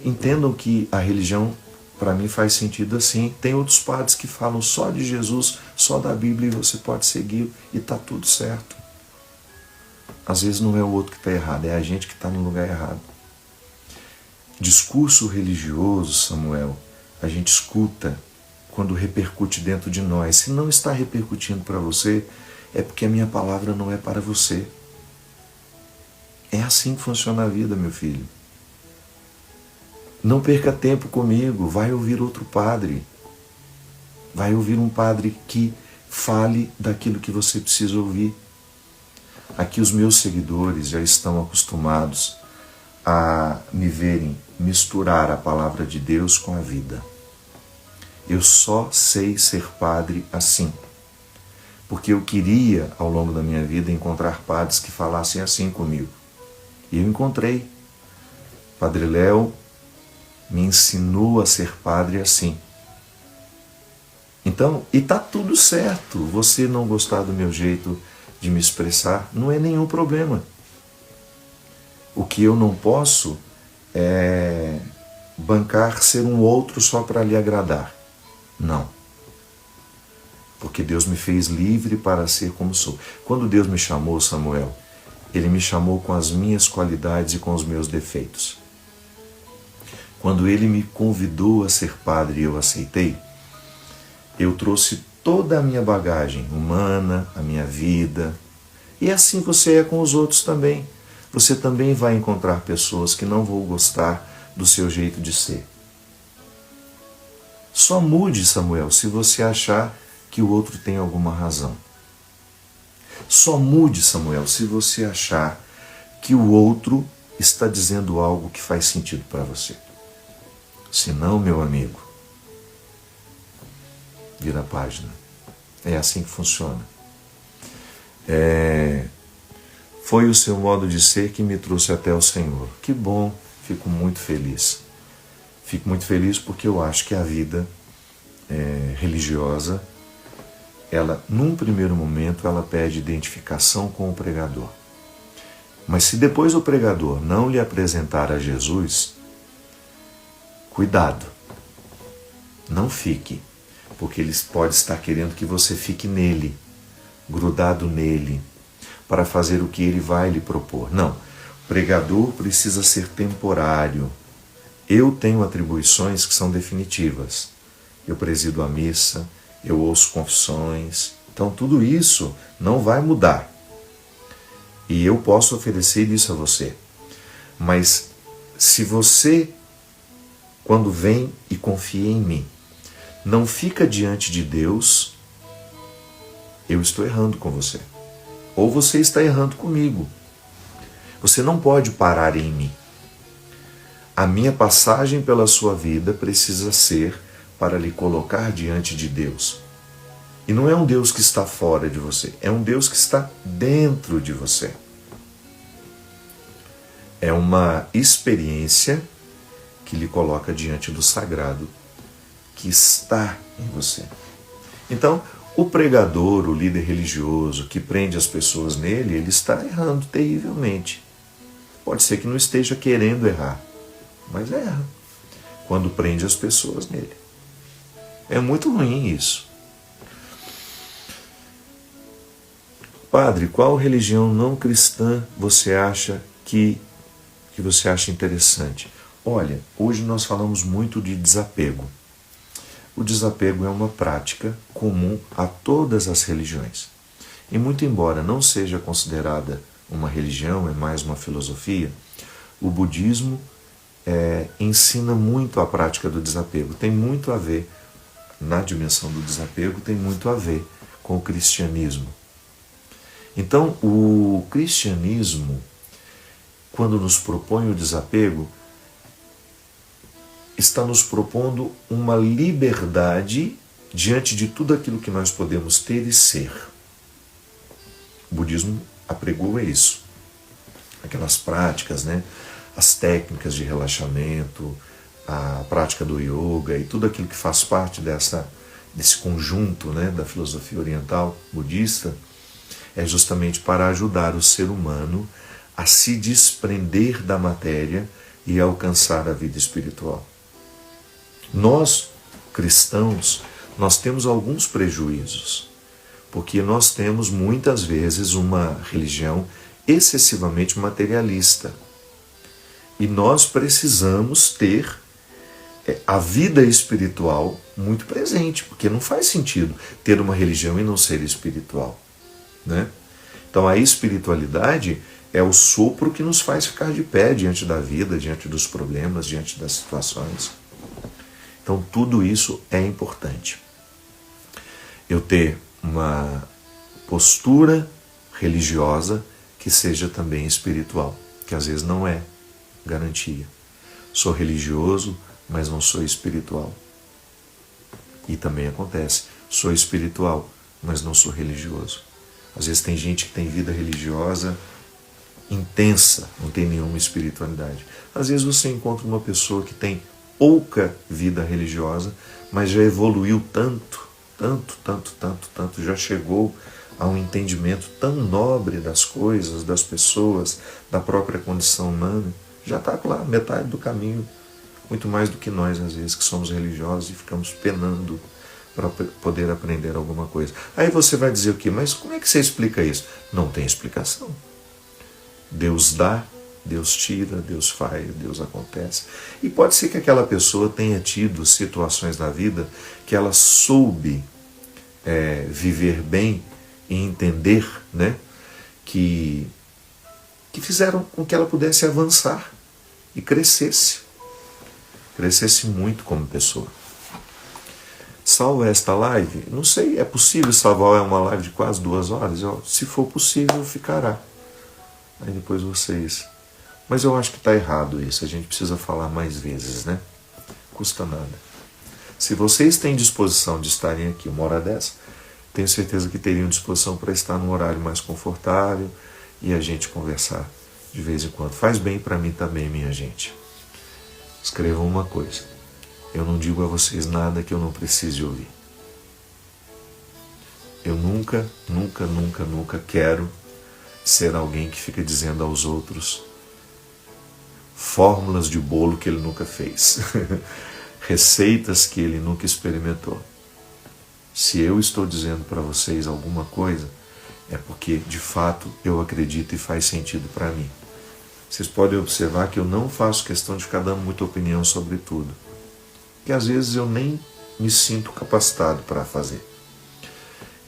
entendam que a religião, para mim, faz sentido assim. Tem outros padres que falam só de Jesus, só da Bíblia, e você pode seguir e está tudo certo. Às vezes não é o outro que está errado, é a gente que está no lugar errado. Discurso religioso, Samuel, a gente escuta quando repercute dentro de nós. Se não está repercutindo para você, é porque a minha palavra não é para você. É assim que funciona a vida, meu filho. Não perca tempo comigo, vai ouvir outro padre. Vai ouvir um padre que fale daquilo que você precisa ouvir. Aqui os meus seguidores já estão acostumados a me verem misturar a palavra de Deus com a vida. Eu só sei ser padre assim, porque eu queria, ao longo da minha vida, encontrar padres que falassem assim comigo. E eu encontrei. Padre Léo me ensinou a ser padre assim. Então, e tá tudo certo. Você não gostar do meu jeito de me expressar, não é nenhum problema. O que eu não posso é bancar ser um outro só para lhe agradar. Não. Porque Deus me fez livre para ser como sou. Quando Deus me chamou, Samuel, Ele me chamou com as minhas qualidades e com os meus defeitos. Quando Ele me convidou a ser padre e eu aceitei, eu trouxe toda a minha bagagem humana, a minha vida. E assim você é com os outros também. Você também vai encontrar pessoas que não vão gostar do seu jeito de ser. Só mude, Samuel, se você achar que o outro tem alguma razão. Só mude, Samuel, se você achar que o outro está dizendo algo que faz sentido para você. Se não, meu amigo, vira a página. É assim que funciona. Foi o seu modo de ser que me trouxe até o Senhor. Que bom, fico muito feliz. Fico muito feliz porque eu acho que a vida religiosa, ela, num primeiro momento, ela pede identificação com o pregador. Mas se depois o pregador não lhe apresentar a Jesus, cuidado, não fique, porque ele pode estar querendo que você fique nele, grudado nele, para fazer o que ele vai lhe propor. Não, o pregador precisa ser temporário. Eu tenho atribuições que são definitivas. Eu presido a missa, eu ouço confissões, então tudo isso não vai mudar. E eu posso oferecer isso a você. Mas se você, quando vem e confia em mim, não fica diante de Deus, eu estou errando com você. Ou você está errando comigo. Você não pode parar em mim. A minha passagem pela sua vida precisa ser para lhe colocar diante de Deus. E não é um Deus que está fora de você, é um Deus que está dentro de você. É uma experiência que lhe coloca diante do sagrado que está em você. Então, o pregador, o líder religioso que prende as pessoas nele, ele está errando terrivelmente. Pode ser que não esteja querendo errar, mas erra quando prende as pessoas nele. É muito ruim isso. Padre, qual religião não cristã você acha que você acha interessante? Olha, hoje nós falamos muito de desapego. O desapego é uma prática comum a todas as religiões. E muito embora não seja considerada uma religião, é mais uma filosofia, o budismo ensina muito a prática do desapego. Tem muito a ver, na dimensão do desapego, tem muito a ver com o cristianismo. Então, o cristianismo, quando nos propõe o desapego, está nos propondo uma liberdade diante de tudo aquilo que nós podemos ter e ser. O budismo apregou isso. Aquelas práticas, né? As técnicas de relaxamento, a prática do yoga e tudo aquilo que faz parte desse conjunto, né, da filosofia oriental budista, é justamente para ajudar o ser humano a se desprender da matéria e alcançar a vida espiritual. Nós, cristãos, nós temos alguns prejuízos, porque nós temos muitas vezes uma religião excessivamente materialista. E nós precisamos ter a vida espiritual muito presente, porque não faz sentido ter uma religião e não ser espiritual, né? Então a espiritualidade é o sopro que nos faz ficar de pé diante da vida, diante dos problemas, diante das situações. Então tudo isso é importante. Eu ter uma postura religiosa que seja também espiritual, que às vezes não é garantia. Sou religioso, mas não sou espiritual. E também acontece, sou espiritual, mas não sou religioso. Às vezes tem gente que tem vida religiosa intensa, não tem nenhuma espiritualidade. Às vezes você encontra uma pessoa que tem pouca vida religiosa, mas já evoluiu tanto, já chegou a um entendimento tão nobre das coisas, das pessoas, da própria condição humana, já está lá, metade do caminho, muito mais do que nós, às vezes, que somos religiosos e ficamos penando para poder aprender alguma coisa. Aí você vai dizer o quê? Mas como é que você explica isso? Não tem explicação. Deus dá, Deus tira, Deus faz, Deus acontece. E pode ser que aquela pessoa tenha tido situações na vida que ela soube viver bem e entender, né, que fizeram com que ela pudesse avançar e crescesse muito como pessoa. Salva esta live? Não sei, é possível salvar uma live de quase 2 horas? Se for possível, ficará. Aí depois vocês... Mas eu acho que está errado isso, a gente precisa falar mais vezes, né? Custa nada. Se vocês têm disposição de estarem aqui 1h10, tenho certeza que teriam disposição para estar num horário mais confortável e a gente conversar de vez em quando. Faz bem para mim também, minha gente. Escrevam uma coisa. Eu não digo a vocês nada que eu não precise ouvir. Eu nunca quero ser alguém que fica dizendo aos outros fórmulas de bolo que ele nunca fez, receitas que ele nunca experimentou. Se eu estou dizendo para vocês alguma coisa, é porque de fato eu acredito e faz sentido para mim. Vocês podem observar que eu não faço questão de ficar dando muita opinião sobre tudo, que às vezes eu nem me sinto capacitado para fazer.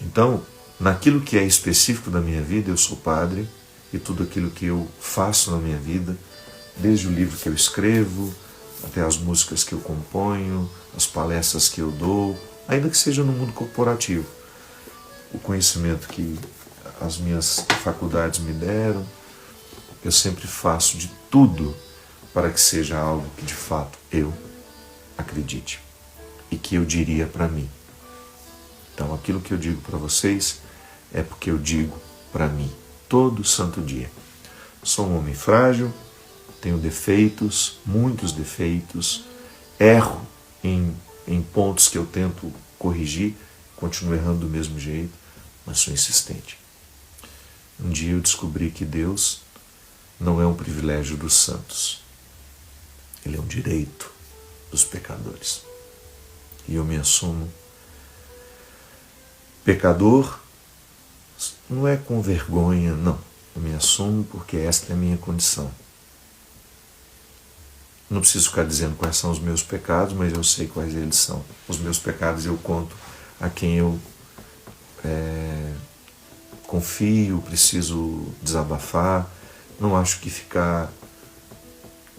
Então, naquilo que é específico da minha vida, eu sou padre, e tudo aquilo que eu faço na minha vida desde o livro que eu escrevo, até as músicas que eu componho, as palestras que eu dou, ainda que seja no mundo corporativo. O conhecimento que as minhas faculdades me deram, eu sempre faço de tudo para que seja algo que de fato eu acredite e que eu diria para mim. Então aquilo que eu digo para vocês é porque eu digo para mim todo santo dia. Sou um homem frágil, tenho defeitos, muitos defeitos, erro em pontos que eu tento corrigir, continuo errando do mesmo jeito, mas sou insistente. Um dia eu descobri que Deus não é um privilégio dos santos, Ele é um direito dos pecadores. E eu me assumo pecador, não é com vergonha, não. Eu me assumo porque esta é a minha condição. Não preciso ficar dizendo quais são os meus pecados, mas eu sei quais eles são. Os meus pecados eu conto a quem eu confio, preciso desabafar. Não acho que ficar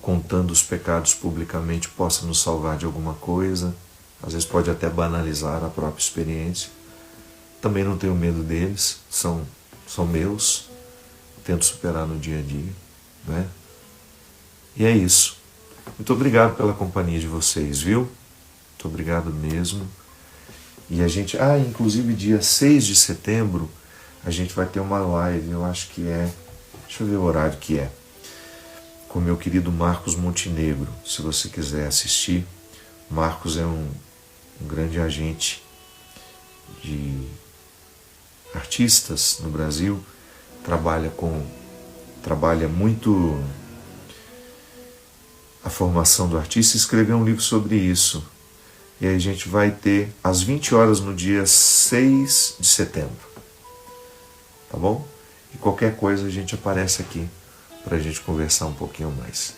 contando os pecados publicamente possa nos salvar de alguma coisa. Às vezes pode até banalizar a própria experiência. Também não tenho medo deles, são meus. Tento superar no dia a dia, né? E é isso. Muito obrigado pela companhia de vocês, viu? Muito obrigado mesmo. E a gente, inclusive dia 6 de setembro, a gente vai ter uma live, eu acho que deixa eu ver o horário que é, com o meu querido Marcos Montenegro. Se você quiser assistir, Marcos é um grande agente de artistas no Brasil, trabalha muito a formação do artista, e escreveu um livro sobre isso. E aí a gente vai ter às 20 horas no dia 6 de setembro. Tá bom? E qualquer coisa a gente aparece aqui para a gente conversar um pouquinho mais.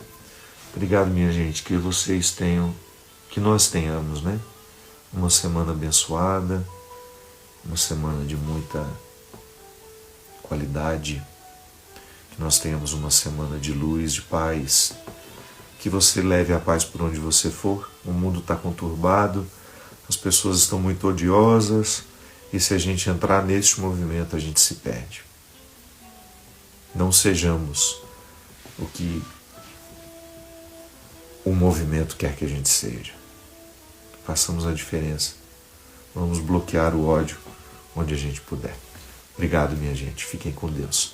Obrigado, minha gente, que vocês tenham, que nós tenhamos, né? Uma semana abençoada, uma semana de muita qualidade, que nós tenhamos uma semana de luz, de paz, que você leve a paz por onde você for. O mundo está conturbado, as pessoas estão muito odiosas, e se a gente entrar neste movimento, a gente se perde. Não sejamos o que o movimento quer que a gente seja. Façamos a diferença. Vamos bloquear o ódio onde a gente puder. Obrigado, minha gente. Fiquem com Deus.